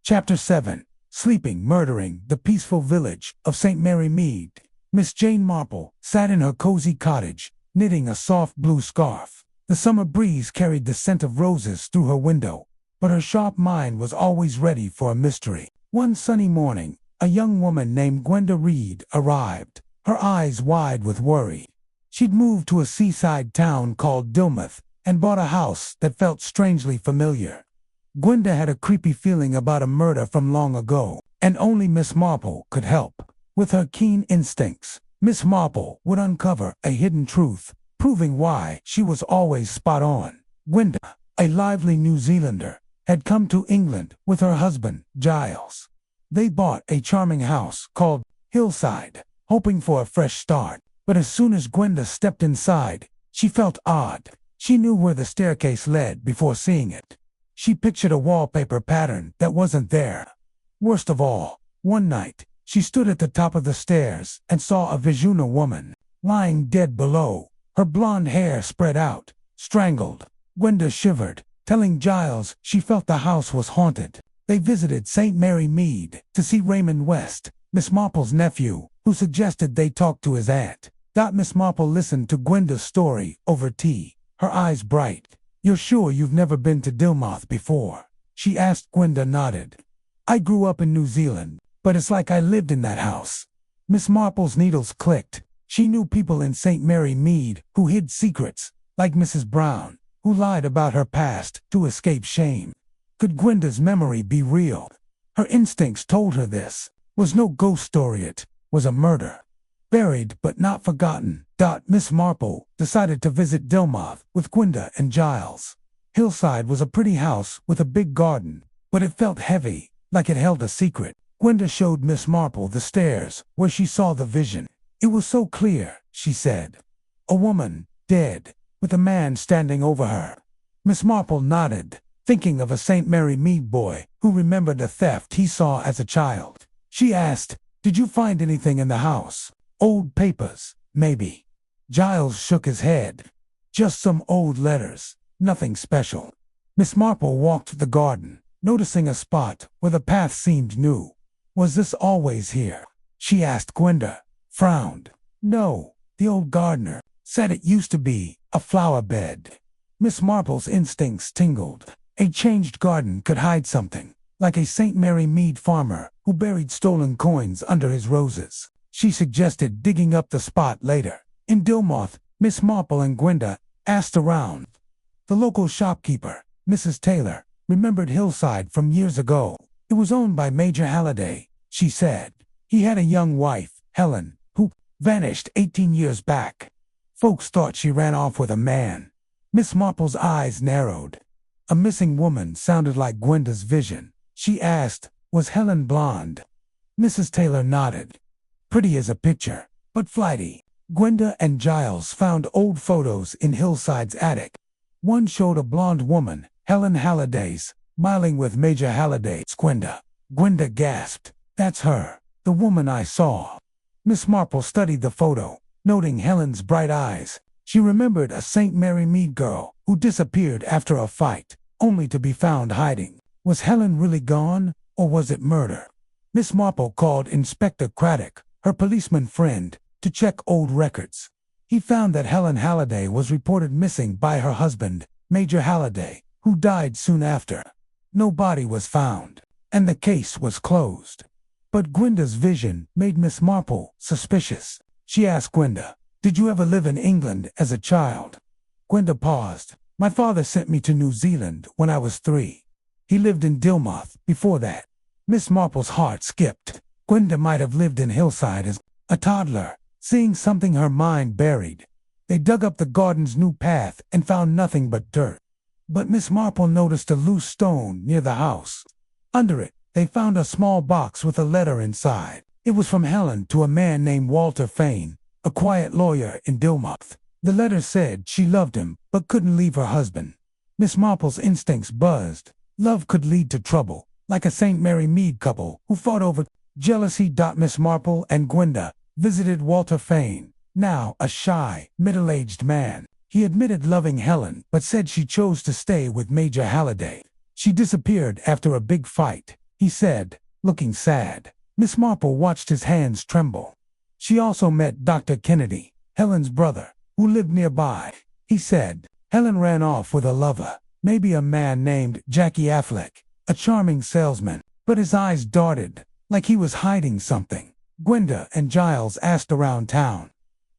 Chapter 7. Sleeping, Murdering, the Peaceful Village of St. Mary Mead. Miss Jane Marple sat in her cozy cottage, knitting a soft blue scarf. The summer breeze carried the scent of roses through her window, but her sharp mind was always ready for a mystery. One sunny morning, a young woman named Gwenda Reed arrived, her eyes wide with worry. She'd moved to a seaside town called Dilmouth and bought a house that felt strangely familiar. Gwenda had a creepy feeling about a murder from long ago, and only Miss Marple could help. With her keen instincts, Miss Marple would uncover a hidden truth, proving why she was always spot on. Gwenda, a lively New Zealander, had come to England with her husband, Giles. They bought a charming house called Hillside, hoping for a fresh start, But as soon as Gwenda stepped inside, she felt odd. She knew where the staircase led before seeing it. She pictured a wallpaper pattern that wasn't there. Worst of all, one night, she stood at the top of the stairs and saw a Whodunit woman lying dead below, her blonde hair spread out, strangled. Gwenda shivered, telling Giles she felt the house was haunted. They visited St. Mary Mead to see Raymond West, Miss Marple's nephew, who suggested they talk to his aunt. Miss Marple listened to Gwenda's story over tea, her eyes bright. "You're sure you've never been to Dilmouth before?" she asked. Gwenda nodded. "I grew up in New Zealand, but it's like I lived in that house." Miss Marple's needles clicked. She knew people in St. Mary Mead who hid secrets, like Mrs. Brown, who lied about her past to escape shame. Could Gwenda's memory be real? Her instincts told her this was no ghost story, it was a murder. Buried but not forgotten. Miss Marple decided to visit Dilmouth with Gwenda and Giles. Hillside was a pretty house with a big garden, but it felt heavy, like it held a secret. Gwenda showed Miss Marple the stairs where she saw the vision. "It was so clear," she said. "A woman, dead, with a man standing over her." Miss Marple nodded, thinking of a St. Mary Mead boy who remembered a theft he saw as a child. She asked, "Did you find anything in the house? Old papers, maybe?" Giles shook his head. "Just some old letters, nothing special." Miss Marple walked the garden, noticing a spot where the path seemed new. "Was this always here?" she asked. Gwenda frowned. "No, the old gardener said it used to be a flower bed." Miss Marple's instincts tingled. A changed garden could hide something, like a St. Mary Mead farmer who buried stolen coins under his roses. She suggested digging up the spot later. In Dilmouth, Miss Marple and Gwenda asked around. The local shopkeeper, Mrs. Taylor, remembered Hillside from years ago. It was owned by Major Halliday, she said. He had a young wife, Helen, who vanished 18 years back. Folks thought she ran off with a man. Miss Marple's eyes narrowed. A missing woman sounded like Gwenda's vision. She asked, "Was Helen blonde?" Mrs. Taylor nodded. "Pretty as a picture, but flighty." Gwenda and Giles found old photos in Hillside's attic. One showed a blonde woman, Helen Halliday's, smiling with Major Halliday's. Gwenda gasped. "That's her, the woman I saw." Miss Marple studied the photo, noting Helen's bright eyes. She remembered a St. Mary Mead girl who disappeared after a fight, only to be found hiding. Was Helen really gone, or was it murder? Miss Marple called Inspector Craddock, her policeman friend, to check old records. He found that Helen Halliday was reported missing by her husband, Major Halliday, who died soon after. No body was found, and the case was closed. But Gwenda's vision made Miss Marple suspicious. She asked Gwenda, "Did you ever live in England as a child?" Gwenda paused. "My father sent me to New Zealand when I was 3. He lived in Dilmouth before that." Miss Marple's heart skipped. Gwenda might have lived in Hillside as a toddler, seeing something her mind buried. They dug up the garden's new path and found nothing but dirt. But Miss Marple noticed a loose stone near the house. Under it, they found a small box with a letter inside. It was from Helen to a man named Walter Fane, a quiet lawyer in Dilmouth. The letter said she loved him but couldn't leave her husband. Miss Marple's instincts buzzed. Love could lead to trouble, like a St. Mary Mead couple who fought over jealousy. Miss Marple and Gwenda visited Walter Fane, now a shy, middle-aged man. He admitted loving Helen but said she chose to stay with Major Halliday. She disappeared after a big fight, he said, looking sad. Miss Marple watched his hands tremble. She also met Dr. Kennedy, Helen's brother, who lived nearby. He said, Helen ran off with a lover, maybe a man named Jackie Affleck, a charming salesman, but his eyes darted, like he was hiding something. Gwenda and Giles asked around town.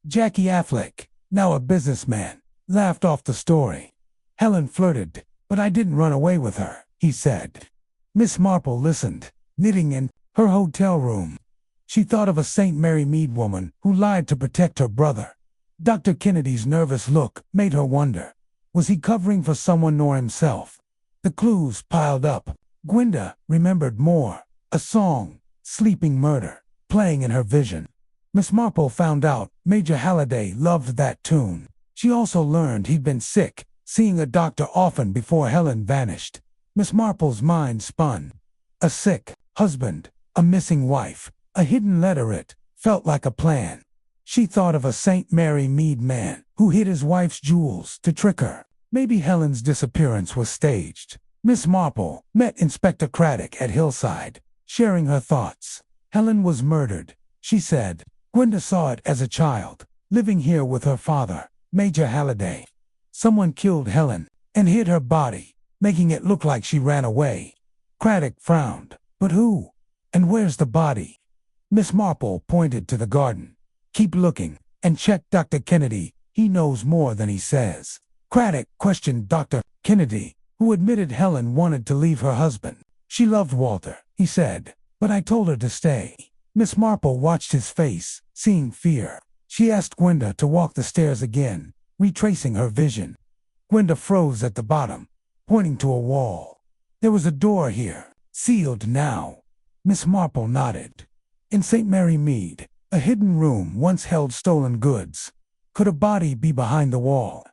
Jackie Affleck, now a businessman, laughed off the story. Helen flirted, but I didn't run away with her, he said. Miss Marple listened, knitting in her hotel room. She thought of a St. Mary Mead woman who lied to protect her brother. Dr. Kennedy's nervous look made her wonder. Was he covering for someone or himself? The clues piled up. Gwenda remembered more. A song, Sleeping Murder, playing in her vision. Miss Marple found out Major Halliday loved that tune. She also learned he'd been sick, seeing a doctor often before Helen vanished. Miss Marple's mind spun. A sick husband, a missing wife, a hidden letter. It felt like a plan. She thought of a St. Mary Mead man who hid his wife's jewels to trick her. Maybe Helen's disappearance was staged. Miss Marple met Inspector Craddock at Hillside, sharing her thoughts. Helen was murdered, she said. Gwenda saw it as a child, living here with her father, Major Halliday. Someone killed Helen and hid her body, making it look like she ran away. Craddock frowned. But who? And where's the body? Miss Marple pointed to the garden. Keep looking, and check Dr. Kennedy. He knows more than he says. Craddock questioned Dr. Kennedy, who admitted Helen wanted to leave her husband. She loved Walter, he said, but I told her to stay. Miss Marple watched his face, seeing fear. She asked Gwenda to walk the stairs again, retracing her vision. Gwenda froze at the bottom, pointing to a wall. There was a door here, sealed now. Miss Marple nodded. In St. Mary Mead, a hidden room once held stolen goods. Could a body be behind the wall?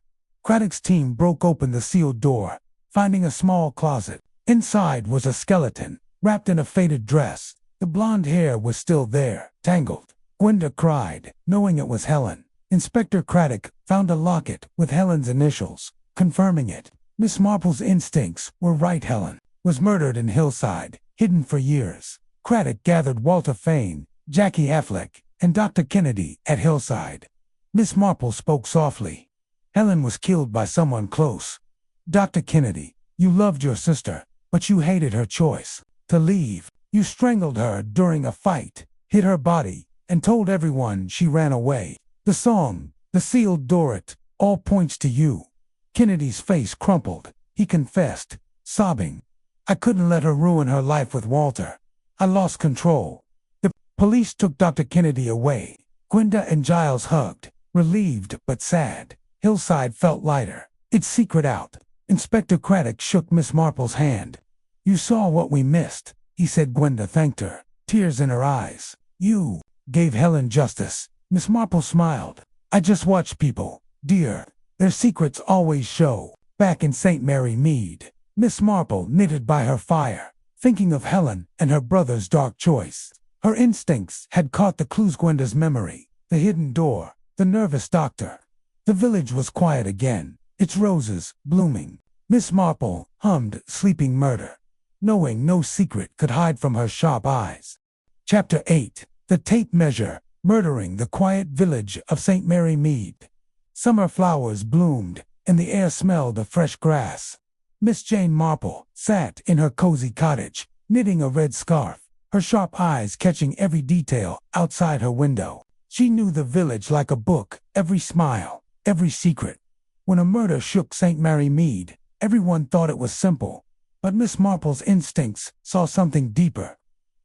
Craddock's team broke open the sealed door, finding a small closet. Inside was a skeleton, wrapped in a faded dress. The blonde hair was still there, tangled. Gwenda cried, knowing it was Helen. Inspector Craddock found a locket with Helen's initials, confirming it. Miss Marple's instincts were right. Helen was murdered in Hillside, hidden for years. Craddock gathered Walter Fane, Jackie Affleck, and Dr. Kennedy at Hillside. Miss Marple spoke softly. Helen was killed by someone close. Dr. Kennedy, you loved your sister, but you hated her choice to leave. You strangled her during a fight, hid her body, and told everyone she ran away. The song, the sealed door, it all points to you. Kennedy's face crumpled. He confessed, sobbing. I couldn't let her ruin her life with Walter. I lost control. The police took Dr. Kennedy away. Gwenda and Giles hugged, relieved but sad. Hillside felt lighter, its secret out. Inspector Craddock shook Miss Marple's hand. You saw what we missed, he said. Gwenda thanked her, tears in her eyes. You gave Helen justice. Miss Marple smiled. I just watch people, dear. Their secrets always show. Back in St. Mary Mead, Miss Marple knitted by her fire, thinking of Helen and her brother's dark choice. Her instincts had caught the clues. Gwenda's memory, the hidden door, the nervous doctor. The village was quiet again, its roses blooming. Miss Marple hummed Sleeping Murder, knowing no secret could hide from her sharp eyes. Chapter 8. The Tape Measure, Murdering the Quiet Village of St. Mary Mead. Summer flowers bloomed, and the air smelled of fresh grass. Miss Jane Marple sat in her cozy cottage, knitting a red scarf, her sharp eyes catching every detail outside her window. She knew the village like a book, every smile, every secret. When a murder shook St. Mary Mead, everyone thought it was simple, but Miss Marple's instincts saw something deeper.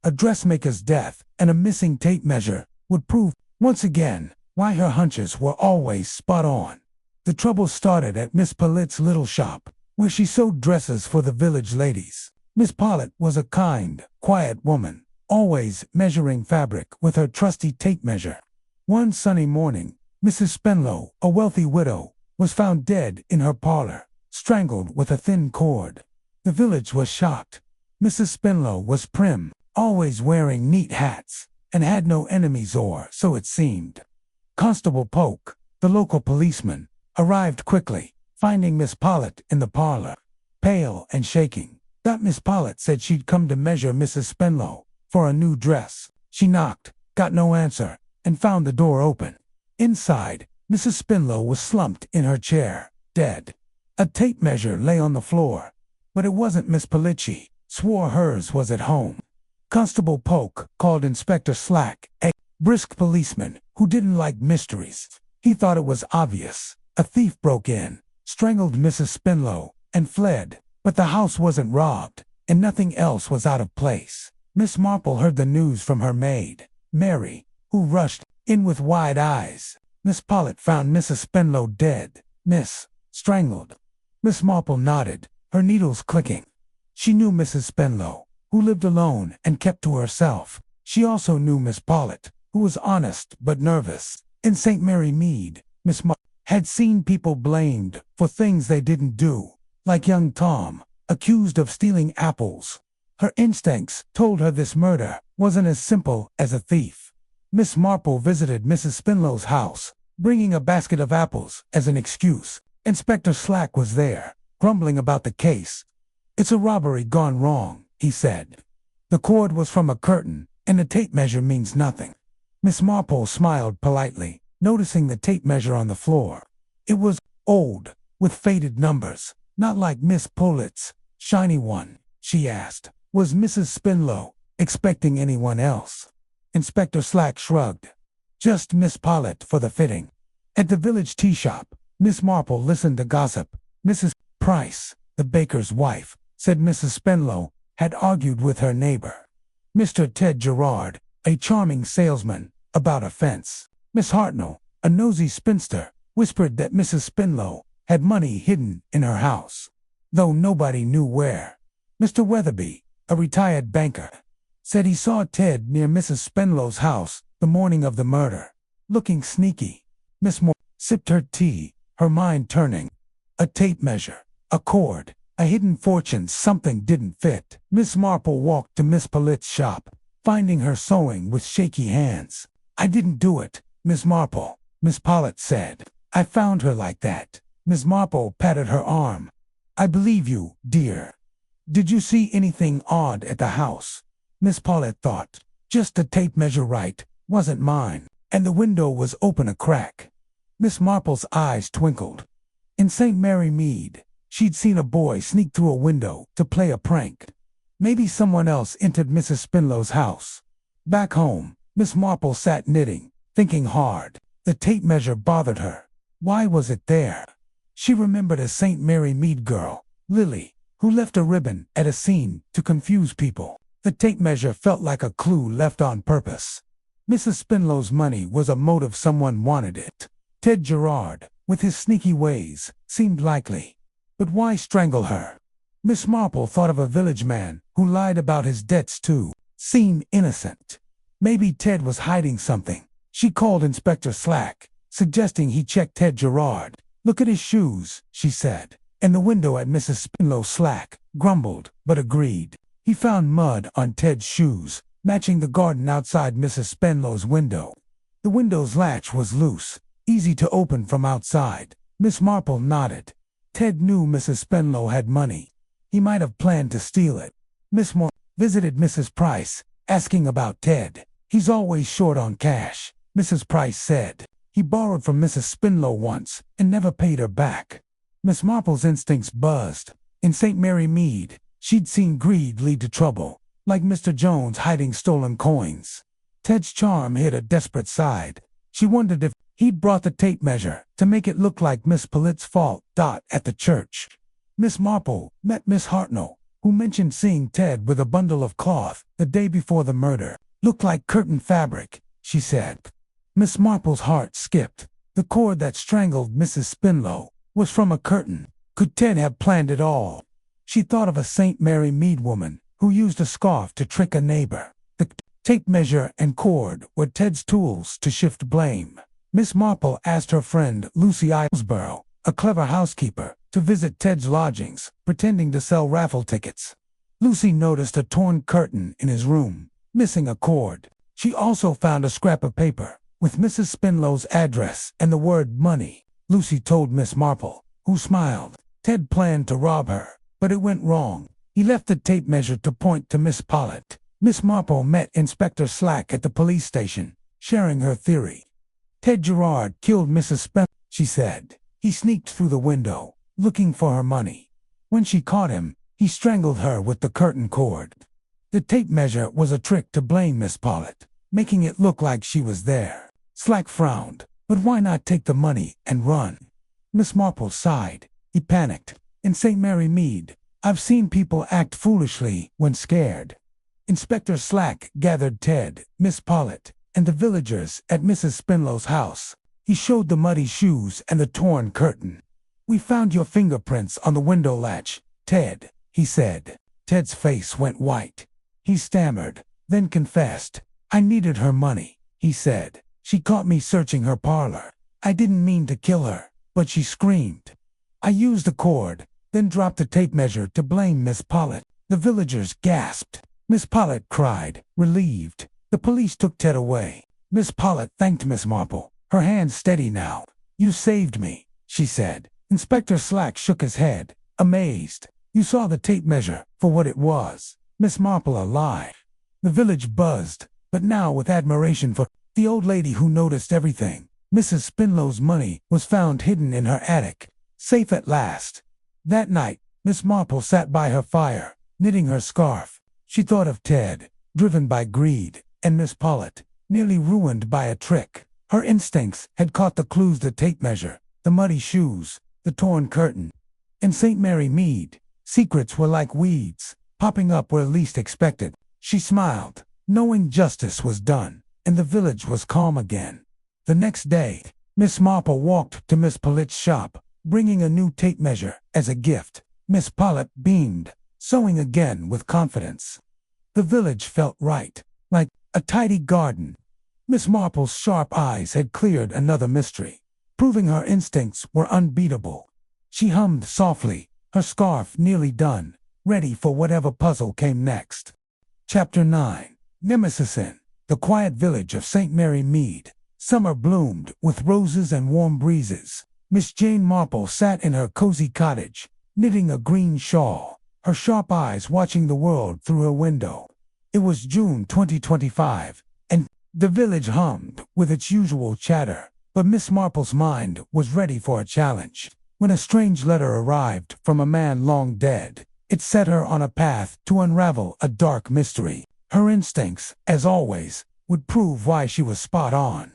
A dressmaker's death and a missing tape measure would prove, once again, why her hunches were always spot on. The trouble started at Miss Pollitt's little shop, where she sewed dresses for the village ladies. Miss Pollitt was a kind, quiet woman, always measuring fabric with her trusty tape measure. One sunny morning, Mrs. Spenlow, a wealthy widow, was found dead in her parlor, strangled with a thin cord. The village was shocked. Mrs. Spenlow was prim, always wearing neat hats, and had no enemies, or so it seemed. Constable Polk, the local policeman, arrived quickly, finding Miss Pollitt in the parlor, pale and shaking. Miss Pollitt said she'd come to measure Mrs. Spenlow for a new dress. She knocked, got no answer, and found the door open. Inside, Mrs. Spenlow was slumped in her chair, dead. A tape measure lay on the floor, but it wasn't Miss Pollitt. She swore hers was at home. Constable Polk called Inspector Slack, a brisk policeman who didn't like mysteries. He thought it was obvious. A thief broke in, strangled Mrs. Spenlow, and fled. But the house wasn't robbed, and nothing else was out of place. Miss Marple heard the news from her maid, Mary, who rushed in with wide eyes. Miss Pollitt found Mrs. Spenlow dead. Strangled. Miss Marple nodded, her needles clicking. She knew Mrs. Spenlow, who lived alone and kept to herself. She also knew Miss Pollitt, who was honest but nervous. In St. Mary Mead, Miss Marple had seen people blamed for things they didn't do, like young Tom, accused of stealing apples. Her instincts told her this murder wasn't as simple as a thief. Miss Marple visited Mrs. Spinlow's house, bringing a basket of apples as an excuse. Inspector Slack was there, grumbling about the case. "It's a robbery gone wrong," he said. "The cord was from a curtain, and the tape measure means nothing." Miss Marple smiled politely, noticing the tape measure on the floor. It was old, with faded numbers, not like Miss Pollitt's shiny one. She asked, "Was Mrs. Spinlow expecting anyone else?" Inspector Slack shrugged. "Just Miss Pollitt for the fitting." At the village tea shop, Miss Marple listened to gossip. Mrs. Price, the baker's wife, said Mrs. Spinlow had argued with her neighbor, Mr. Ted Gerard, a charming salesman, about a fence. Miss Hartnell, a nosy spinster, whispered that Mrs. Spinlow had money hidden in her house, though nobody knew where. Mr. Weatherby, a retired banker, said he saw Ted near Mrs. Spinlow's house the morning of the murder, looking sneaky. Miss Moore sipped her tea, her mind turning. A tape measure, a cord, a hidden fortune, something didn't fit. Miss Marple walked to Miss Pollitt's shop, finding her sewing with shaky hands. "I didn't do it, Miss Marple," Miss Pollitt said. "I found her like that." Miss Marple patted her arm. "I believe you, dear. Did you see anything odd at the house?" Miss Pollitt thought. "Just the tape measure right, wasn't mine, and the window was open a crack." Miss Marple's eyes twinkled. In St. Mary Mead, she'd seen a boy sneak through a window to play a prank. Maybe someone else entered Mrs. Spinlow's house. Back home, Miss Marple sat knitting, thinking hard. The tape measure bothered her. Why was it there? She remembered a St. Mary Mead girl, Lily, who left a ribbon at a scene to confuse people. The tape measure felt like a clue left on purpose. Mrs. Spinlow's money was a motive, someone wanted it. Ted Gerard, with his sneaky ways, seemed likely. But why strangle her? Miss Marple thought of a village man who lied about his debts too. Seemed innocent. Maybe Ted was hiding something. She called Inspector Slack, suggesting he check Ted Gerard. "Look at his shoes," she said. And the window at Mrs. Spinlow. Slack grumbled, but agreed. He found mud on Ted's shoes, matching the garden outside Mrs. Spinlow's window. The window's latch was loose, easy to open from outside. Miss Marple nodded. Ted knew Mrs. Spinlow had money. He might have planned to steal it. Miss Moore visited Mrs. Price, asking about Ted. "He's always short on cash," Mrs. Price said. "He borrowed from Mrs. Spinlow once and never paid her back." Miss Marple's instincts buzzed. In St. Mary Mead, she'd seen greed lead to trouble, like Mr. Jones hiding stolen coins. Ted's charm hid a desperate side. She wondered if he'd brought the tape measure to make it look like Miss Pollitt's fault. At the church, Miss Marple met Miss Hartnell, who mentioned seeing Ted with a bundle of cloth the day before the murder. "Looked like curtain fabric," she said. Miss Marple's heart skipped. The cord that strangled Mrs. Spinlow was from a curtain. Could Ted have planned it all? She thought of a St. Mary Mead woman who used a scarf to trick a neighbor. The tape measure and cord were Ted's tools to shift blame. Miss Marple asked her friend Lucy Islesborough, a clever housekeeper, to visit Ted's lodgings, pretending to sell raffle tickets. Lucy noticed a torn curtain in his room, missing a cord. She also found a scrap of paper with Mrs. Spinlow's address and the word money. Lucy told Miss Marple, who smiled. Ted planned to rob her, but it went wrong. He left the tape measure to point to Miss Pollitt. Miss Marple met Inspector Slack at the police station, sharing her theory. "Ted Gerard killed Mrs. Spinlow," she said. "He sneaked through the window, looking for her money. When she caught him, he strangled her with the curtain cord. The tape measure was a trick to blame Miss Pollitt, making it look like she was there." Slack frowned. "But why not take the money and run?" Miss Marple sighed. He panicked. "In St. Mary Mead, I've seen people act foolishly when scared." Inspector Slack gathered Ted, Miss Pollitt, and the villagers at Mrs. Spinlow's house. He showed the muddy shoes and the torn curtain. "We found your fingerprints on the window latch, Ted," he said. Ted's face went white. He stammered, then confessed. "I needed her money." He he said. "She caught me searching her parlor. I didn't mean to kill her, but she screamed. I used a cord, then dropped the tape measure to blame Miss Pollitt." The villagers gasped. Miss Pollitt cried, relieved. The police took Ted away. Miss Pollitt thanked Miss Marple, her hands steady now. "You saved me," she said. Inspector Slack shook his head, amazed. "You saw the tape measure for what it was. Miss Marple alive." The village buzzed, but now with admiration for the old lady who noticed everything. Mrs. Spinlow's money was found hidden in her attic, safe at last. That night, Miss Marple sat by her fire, knitting her scarf. She thought of Ted, driven by greed, and Miss Pollitt, nearly ruined by a trick. Her instincts had caught the clues: the tape measure, the muddy shoes, the torn curtain. In St. Mary Mead, secrets were like weeds, popping up where least expected. She smiled, knowing justice was done, and the village was calm again. The next day, Miss Marple walked to Miss Pollitt's shop, bringing a new tape measure as a gift. Miss Pollitt beamed, sewing again with confidence. The village felt right, like a tidy garden. Miss Marple's sharp eyes had cleared another mystery, proving her instincts were unbeatable. She hummed softly, her scarf nearly done, ready for whatever puzzle came next. Chapter 9. Nemesis. In the quiet village of St. Mary Mead, summer bloomed with roses and warm breezes. Miss Jane Marple sat in her cozy cottage, knitting a green shawl, her sharp eyes watching the world through her window. It was June 2025, and the village hummed with its usual chatter, but Miss Marple's mind was ready for a challenge. When a strange letter arrived from a man long dead, it set her on a path to unravel a dark mystery. Her instincts, as always, would prove why she was spot on,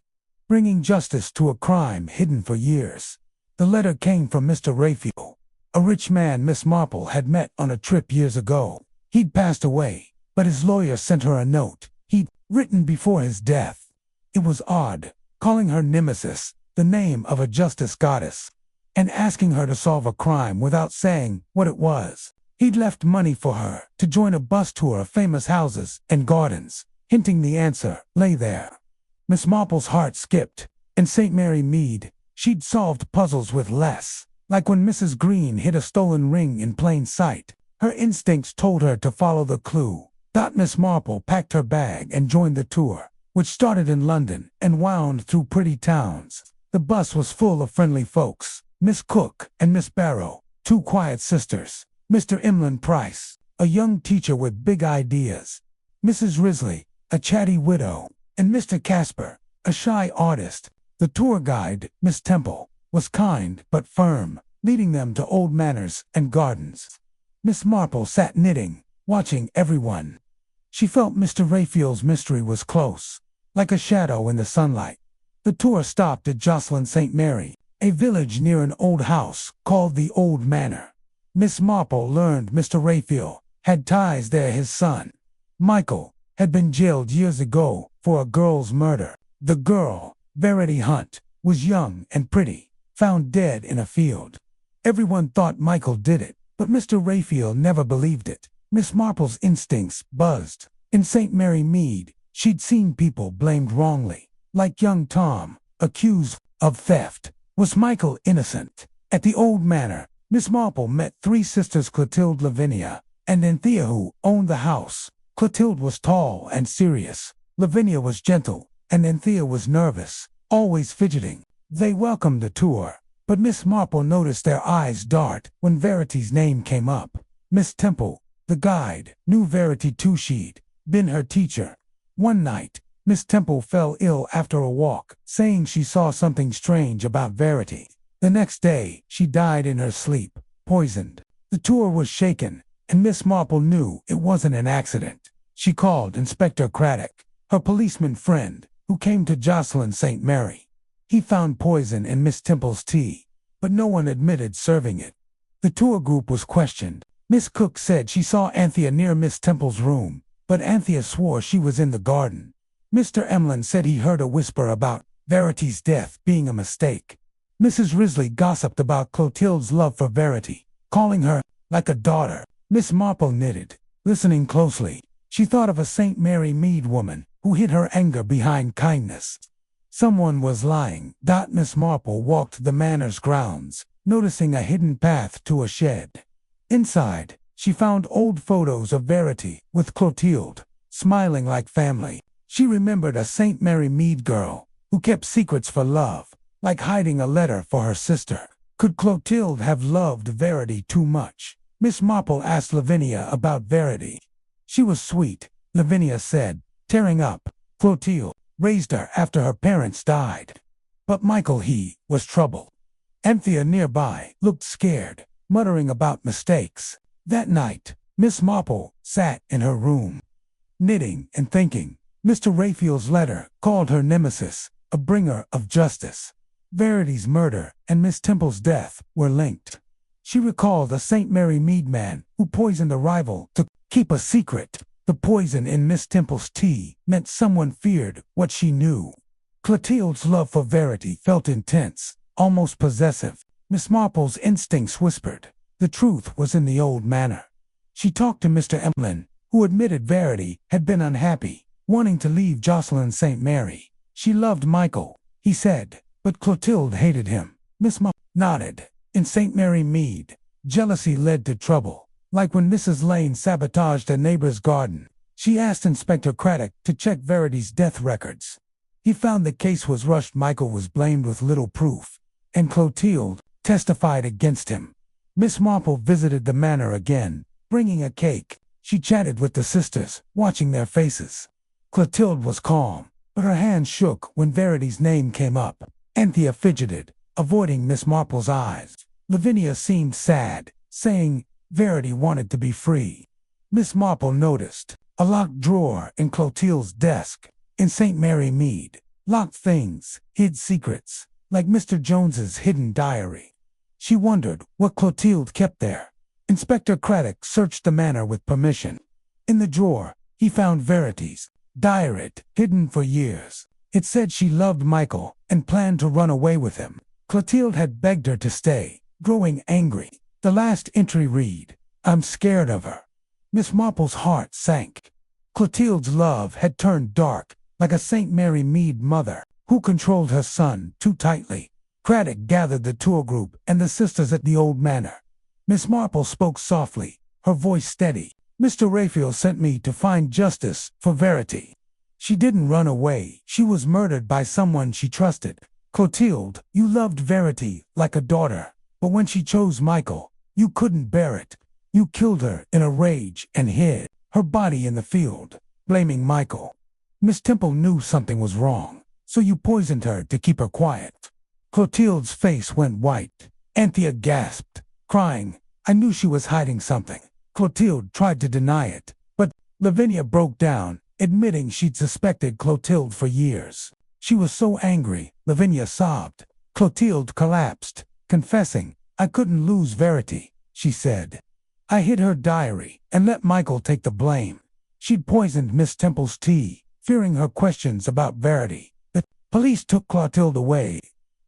bringing justice to a crime hidden for years. The letter came from Mr. Raphael, a rich man Miss Marple had met on a trip years ago. He'd passed away, but his lawyer sent her a note he'd written before his death. It was odd, calling her Nemesis, the name of a justice goddess, and asking her to solve a crime without saying what it was. He'd left money for her to join a bus tour of famous houses and gardens, hinting the answer lay there. Miss Marple's heart skipped. In St. Mary Mead, she'd solved puzzles with less, like when Mrs. Green hid a stolen ring in plain sight. Her instincts told her to follow the clue. Miss Marple packed her bag and joined the tour, which started in London and wound through pretty towns. The bus was full of friendly folks: Miss Cook and Miss Barrow, two quiet sisters; Mr. Emlyn Price, a young teacher with big ideas; Mrs. Risley, a chatty widow; and Mr. Casper, a shy artist. The tour guide, Miss Temple, was kind but firm, leading them to old manors and gardens. Miss Marple sat knitting, watching everyone. She felt Mr. Raphael's mystery was close, like a shadow in the sunlight. The tour stopped at Jocelyn St. Mary, a village near an old house called the Old Manor. Miss Marple learned Mr. Raphael had ties there. His son, Michael, had been jailed years ago for a girl's murder. The girl, Verity Hunt, was young and pretty, found dead in a field. Everyone thought Michael did it, but Mr. Raphael never believed it. Miss Marple's instincts buzzed. In St. Mary Mead, she'd seen people blamed wrongly, like young Tom, accused of theft. Was Michael innocent? At the Old Manor, Miss Marple met three sisters: Clotilde, Lavinia, and Anthea, who owned the house. Clotilde was tall and serious. Lavinia was gentle, and Anthea was nervous, always fidgeting. They welcomed the tour, but Miss Marple noticed their eyes dart when Verity's name came up. Miss Temple, the guide, knew Verity too. She'd been her teacher. One night, Miss Temple fell ill after a walk, saying she saw something strange about Verity. The next day, she died in her sleep, poisoned. The tour was shaken, and Miss Marple knew it wasn't an accident. She called Inspector Craddock, her policeman friend, who came to Jocelyn St. Mary. He found poison in Miss Temple's tea, but no one admitted serving it. The tour group was questioned. Miss Cook said she saw Anthea near Miss Temple's room, but Anthea swore she was in the garden. Mr. Emlyn said he heard a whisper about Verity's death being a mistake. Mrs. Risley gossiped about Clotilde's love for Verity, calling her like a daughter. Miss Marple knitted, listening closely. She thought of a St. Mary Mead woman who hid her anger behind kindness. Someone was lying. Miss Marple walked the manor's grounds, noticing a hidden path to a shed. Inside, she found old photos of Verity with Clotilde, smiling like family. She remembered a St. Mary Mead girl who kept secrets for love, like hiding a letter for her sister. Could Clotilde have loved Verity too much? Miss Marple asked Lavinia about Verity. She was sweet, Lavinia said, tearing up. Clotilde raised her after her parents died. But Michael, he was trouble. Anthea nearby looked scared, muttering about mistakes. That night, Miss Marple sat in her room, knitting and thinking. Mr. Raphael's letter called her nemesis, a bringer of justice. Verity's murder and Miss Temple's death were linked. She recalled a St. Mary Mead man who poisoned a rival to keep a secret. The poison in Miss Temple's tea meant someone feared what she knew. Clotilde's love for Verity felt intense, almost possessive. Miss Marple's instincts whispered. The truth was in the old manor. She talked to Mr. Emlyn, who admitted Verity had been unhappy, wanting to leave Jocelyn St. Mary. She loved Michael, he said, but Clotilde hated him. Miss Marple nodded. In St. Mary Mead, jealousy led to trouble, like when Mrs. Lane sabotaged a neighbor's garden. She asked Inspector Craddock to check Verity's death records. He found the case was rushed. Michael was blamed with little proof, and Clotilde testified against him. Miss Marple visited the manor again, bringing a cake. She chatted with the sisters, watching their faces. Clotilde was calm, but her hand shook when Verity's name came up. Anthea fidgeted, avoiding Miss Marple's eyes. Lavinia seemed sad, saying Verity wanted to be free. Miss Marple noticed a locked drawer in Clotilde's desk. In St. Mary Mead, locked things hid secrets, like Mr. Jones's hidden diary. She wondered what Clotilde kept there. Inspector Craddock searched the manor with permission. In the drawer, he found Verity's diary, hidden for years. It said she loved Michael and planned to run away with him. Clotilde had begged her to stay, growing angry. The last entry read, "I'm scared of her." Miss Marple's heart sank. Clotilde's love had turned dark, like a St. Mary Mead mother who controlled her son too tightly. Craddock gathered the tour group and the sisters at the old manor. Miss Marple spoke softly, her voice steady. "Mr. Raphael sent me to find justice for Verity. She didn't run away. She was murdered by someone she trusted. Clotilde, you loved Verity like a daughter, but when she chose Michael, you couldn't bear it. You killed her in a rage and hid her body in the field, blaming Michael. Miss Temple knew something was wrong, so you poisoned her to keep her quiet." Clotilde's face went white. Anthea gasped, crying, "I knew she was hiding something." Clotilde tried to deny it, but Lavinia broke down, admitting she'd suspected Clotilde for years. She was so angry, Lavinia sobbed. Clotilde collapsed, confessing, "I couldn't lose Verity," she said. "I hid her diary and let Michael take the blame. She'd poisoned Miss Temple's tea, fearing her questions about Verity. The police took Clotilde away.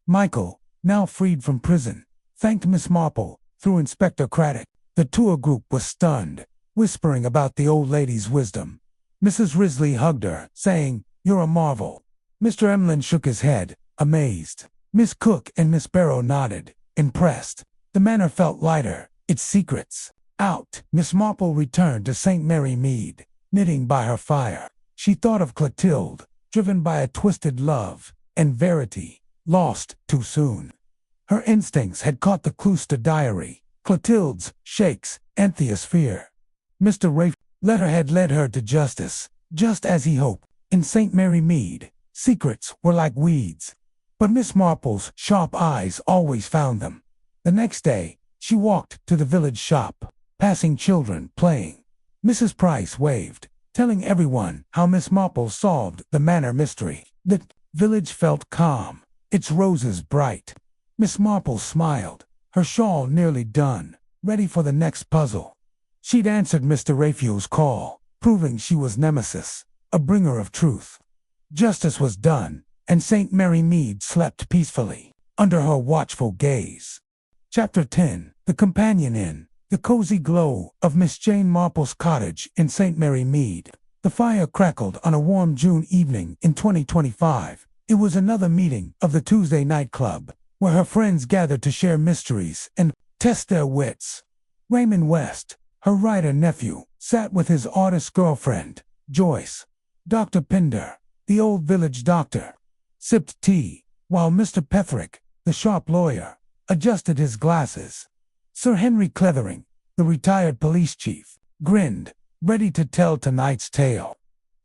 Michael, now freed from prison, thanked Miss Marple through Inspector Craddock." The tour group was stunned, whispering about the old lady's wisdom. Mrs. Risley hugged her, saying, "You're a marvel." Mr. Emlyn shook his head, amazed. Miss Cook and Miss Barrow nodded, impressed. The manor felt lighter, its secrets out. Miss Marple returned to St. Mary Mead, knitting by her fire. She thought of Clotilde, driven by a twisted love, and Verity, lost too soon. Her instincts had caught the clues to diary, Clotilde's shakes, Anthea's fear. Mr. Raphael's letter had led her to justice, just as he hoped. In St. Mary Mead, secrets were like weeds, but Miss Marple's sharp eyes always found them. The next day, she walked to the village shop, passing children playing. Mrs. Price waved, telling everyone how Miss Marple solved the manor mystery. The village felt calm, its roses bright. Miss Marple smiled, her shawl nearly done, ready for the next puzzle. She'd answered Mr. Raphael's call, proving she was Nemesis, a bringer of truth. Justice was done, and St. Mary Mead slept peacefully, under her watchful gaze. Chapter 10, The Companion Inn. The cozy glow of Miss Jane Marple's cottage in St. Mary Mead. The fire crackled on a warm June evening in 2025. It was another meeting of the Tuesday Night Club, where her friends gathered to share mysteries and test their wits. Raymond West, her writer-nephew, sat with his artist girlfriend, Joyce. Dr. Pinder, the old village doctor, sipped tea, while Mr. Petherick, the sharp lawyer, adjusted his glasses. Sir Henry Clethering, the retired police chief, grinned, ready to tell tonight's tale.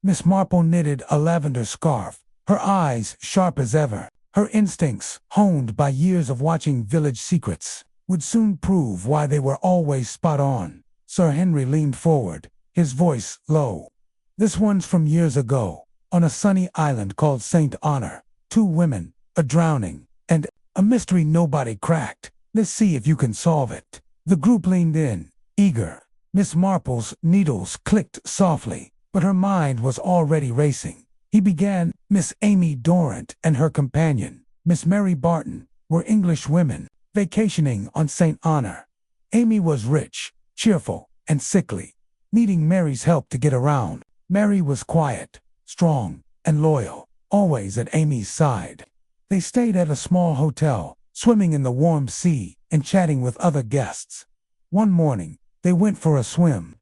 Miss Marple knitted a lavender scarf, her eyes sharp as ever. Her instincts, honed by years of watching Village Secrets, would soon prove why they were always spot on. Sir Henry leaned forward, his voice low. This one's from years ago, on a sunny island called St. Honor. 2 women, a drowning, and a mystery nobody cracked. Let's see if you can solve it. The group leaned in, eager. Miss Marple's needles clicked softly, but her mind was already racing. He began. Miss Amy Dorrant and her companion, Miss Mary Barton, were English women, vacationing on St. Honor. Amy was rich, cheerful, and sickly, needing Mary's help to get around. Mary was quiet, strong, and loyal, always at Amy's side. They stayed at a small hotel, swimming in the warm sea and chatting with other guests. One morning, they went for a swim.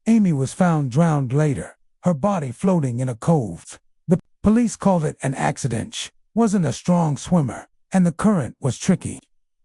Amy was found drowned later, her body floating in a cove. The police called it an accident. She wasn't a strong swimmer, and the current was tricky.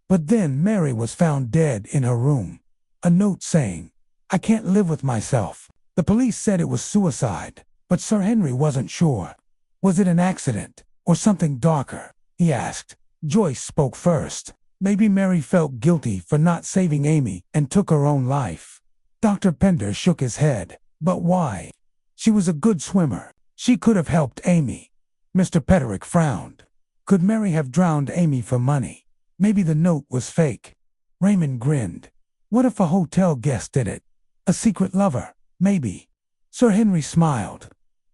But then Mary was found dead in her room. A note saying, "I can't live with myself." The police said it was suicide, but Sir Henry wasn't sure. Was it an accident, or something darker? He asked. Joyce spoke first. Maybe Mary felt guilty for not saving Amy and took her own life. Dr. Pender shook his head. But why? She was a good swimmer. She could have helped Amy. Mr. Petherick frowned. Could Mary have drowned Amy for money? Maybe the note was fake. Raymond grinned. What if a hotel guest did it? A secret lover, maybe. Sir Henry smiled.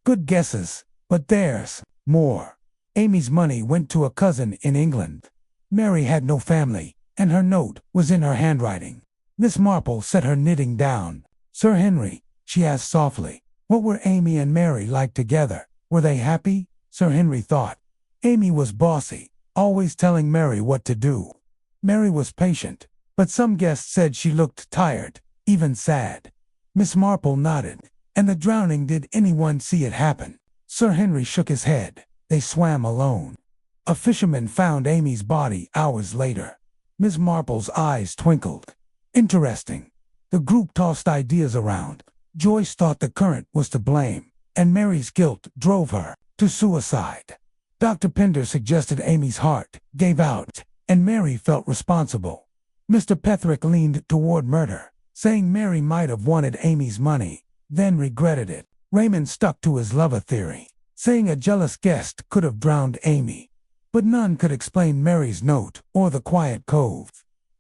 Good guesses, but there's more. Amy's money went to a cousin in England. Mary had no family, and her note was in her handwriting. Miss Marple set her knitting down. Sir Henry, she asked softly, what were Amy and Mary like together? Were they happy? Sir Henry thought. Amy was bossy, always telling Mary what to do. Mary was patient, but some guests said she looked tired, even sad. Miss Marple nodded. And the drowning, did anyone see it happen? Sir Henry shook his head. They swam alone. A fisherman found Amy's body hours later. Miss Marple's eyes twinkled. Interesting. The group tossed ideas around. Joyce thought the current was to blame, and Mary's guilt drove her to suicide. Dr. Pinder suggested Amy's heart gave out, and Mary felt responsible. Mr. Petherick leaned toward murder, saying Mary might have wanted Amy's money, then regretted it. Raymond stuck to his lover theory, saying a jealous guest could have drowned Amy. But none could explain Mary's note or the quiet cove.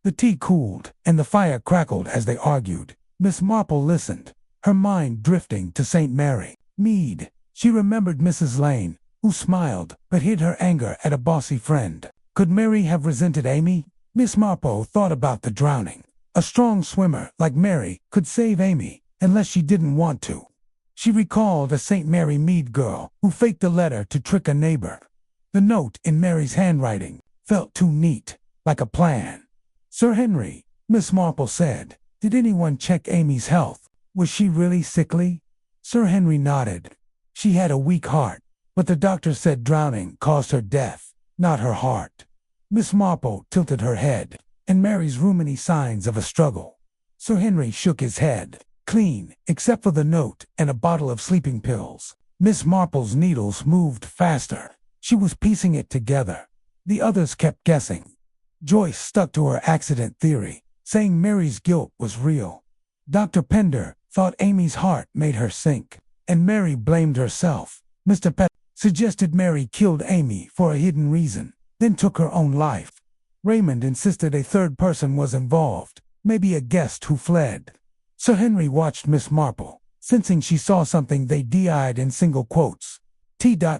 The tea cooled, and the fire crackled as they argued. Miss Marple listened, her mind drifting to St. Mary Mead. She remembered Mrs. Lane, who smiled but hid her anger at a bossy friend. Could Mary have resented Amy? Miss Marple thought about the drowning. A strong swimmer like Mary could save Amy, unless she didn't want to. She recalled a St. Mary Mead girl who faked a letter to trick a neighbor. The note in Mary's handwriting felt too neat, like a plan. Sir Henry, Miss Marple said, did anyone check Amy's health? Was she really sickly? Sir Henry nodded. She had a weak heart, but the doctor said drowning caused her death, not her heart. Miss Marple tilted her head, and Mary's ruminy signs of a struggle. Sir Henry shook his head. Clean, except for the note and a bottle of sleeping pills. Miss Marple's needles moved faster. She was piecing it together. The others kept guessing. Joyce stuck to her accident theory, saying Mary's guilt was real. Dr. Pender thought Amy's heart made her sink, and Mary blamed herself. Mr. Pett suggested Mary killed Amy for a hidden reason, then took her own life. Raymond insisted a third person was involved, maybe a guest who fled. Sir Henry watched Miss Marple, sensing she saw something they DI'd in single quotes.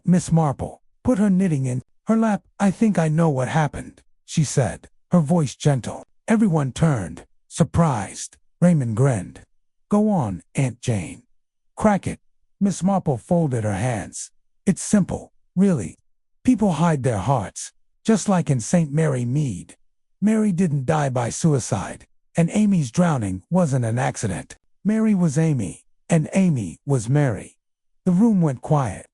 Miss Marple put her knitting in her lap. I think I know what happened, she said, her voice gentle. Everyone turned, surprised. Raymond grinned. Go on, Aunt Jane. Crack it. Miss Marple folded her hands. It's simple, really. People hide their hearts, just like in St. Mary Mead. Mary didn't die by suicide, and Amy's drowning wasn't an accident. Mary was Amy, and Amy was Mary. The room went quiet.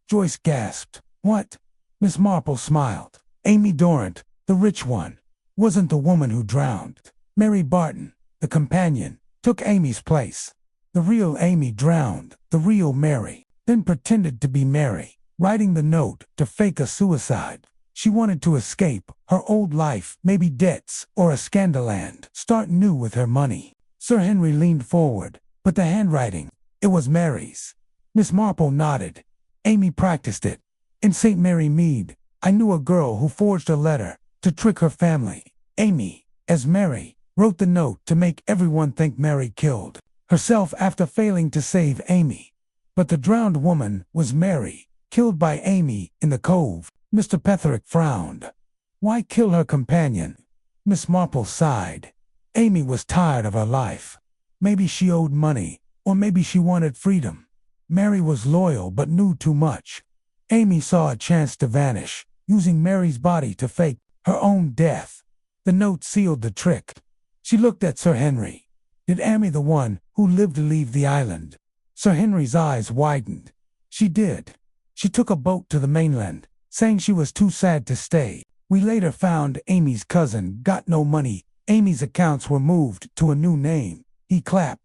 Joyce gasped. What? Miss Marple smiled. Amy Dorrant, the rich one, wasn't the woman who drowned. Mary Barton, the companion, took Amy's place. The real Amy drowned, the real Mary, then pretended to be Mary, writing the note to fake a suicide. She wanted to escape her old life, maybe debts or a scandal, and start new with her money. Sir Henry leaned forward, but the handwriting, it was Mary's. Miss Marple nodded. Amy practiced it. In St. Mary Mead, I knew a girl who forged a letter to trick her family. Amy, as Mary, wrote the note to make everyone think Mary killed herself after failing to save Amy. But the drowned woman was Mary, killed by Amy in the cove. Mr. Petherick frowned. Why kill her companion? Miss Marple sighed. Amy was tired of her life. Maybe she owed money, or maybe she wanted freedom. Mary was loyal but knew too much. Amy saw a chance to vanish, using Mary's body to fake her own death. The note sealed the trick. She looked at Sir Henry. Did Amy the one who lived to leave the island? Sir Henry's eyes widened. She did. She took a boat to the mainland, saying she was too sad to stay. We later found Amy's cousin got no money. Amy's accounts were moved to a new name. He clapped.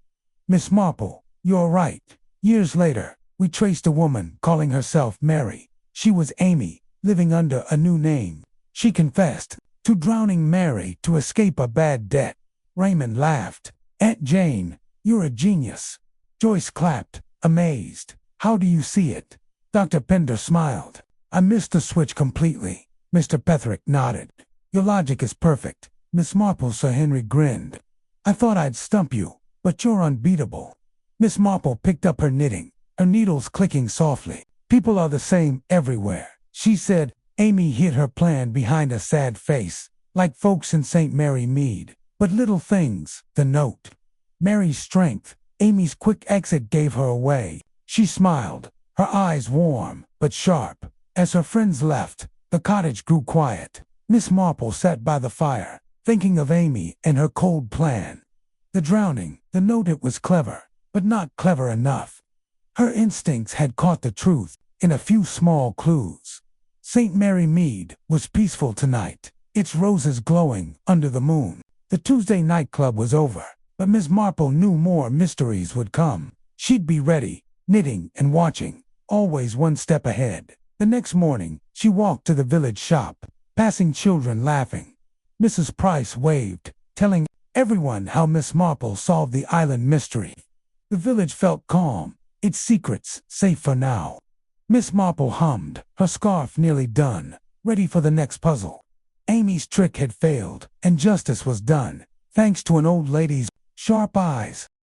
Miss Marple, you're right. Years later, we traced a woman calling herself Mary. She was Amy, living under a new name. She confessed to drowning Mary to escape a bad debt. Raymond laughed. Aunt Jane, you're a genius. Joyce clapped, amazed. How do you see it? Dr. Pender smiled. I missed the switch completely. Mr. Petherick nodded. Your logic is perfect. Miss Marple. Sir Henry grinned. I thought I'd stump you, but you're unbeatable. Miss Marple picked up her knitting, her needles clicking softly. People are the same everywhere, she said. Amy hid her plan behind a sad face, like folks in St. Mary Mead. But little things, the note. Mary's strength, Amy's quick exit gave her away. She smiled, her eyes warm, but sharp. As her friends left, the cottage grew quiet. Miss Marple sat by the fire, thinking of Amy and her cold plan. The drowning, the note, it was clever, but not clever enough. Her instincts had caught the truth in a few small clues. St. Mary Mead was peaceful tonight, its roses glowing under the moon. The Tuesday nightclub was over, but Miss Marple knew more mysteries would come. She'd be ready, knitting and watching, always one step ahead. The next morning, she walked to the village shop, passing children laughing. Mrs. Price waved, telling everyone how Miss Marple solved the island mystery. The village felt calm, its secrets safe for now. Miss Marple hummed, her scarf nearly done, ready for the next puzzle. Amy's trick had failed, and justice was done, thanks to an old lady's sharp eyes.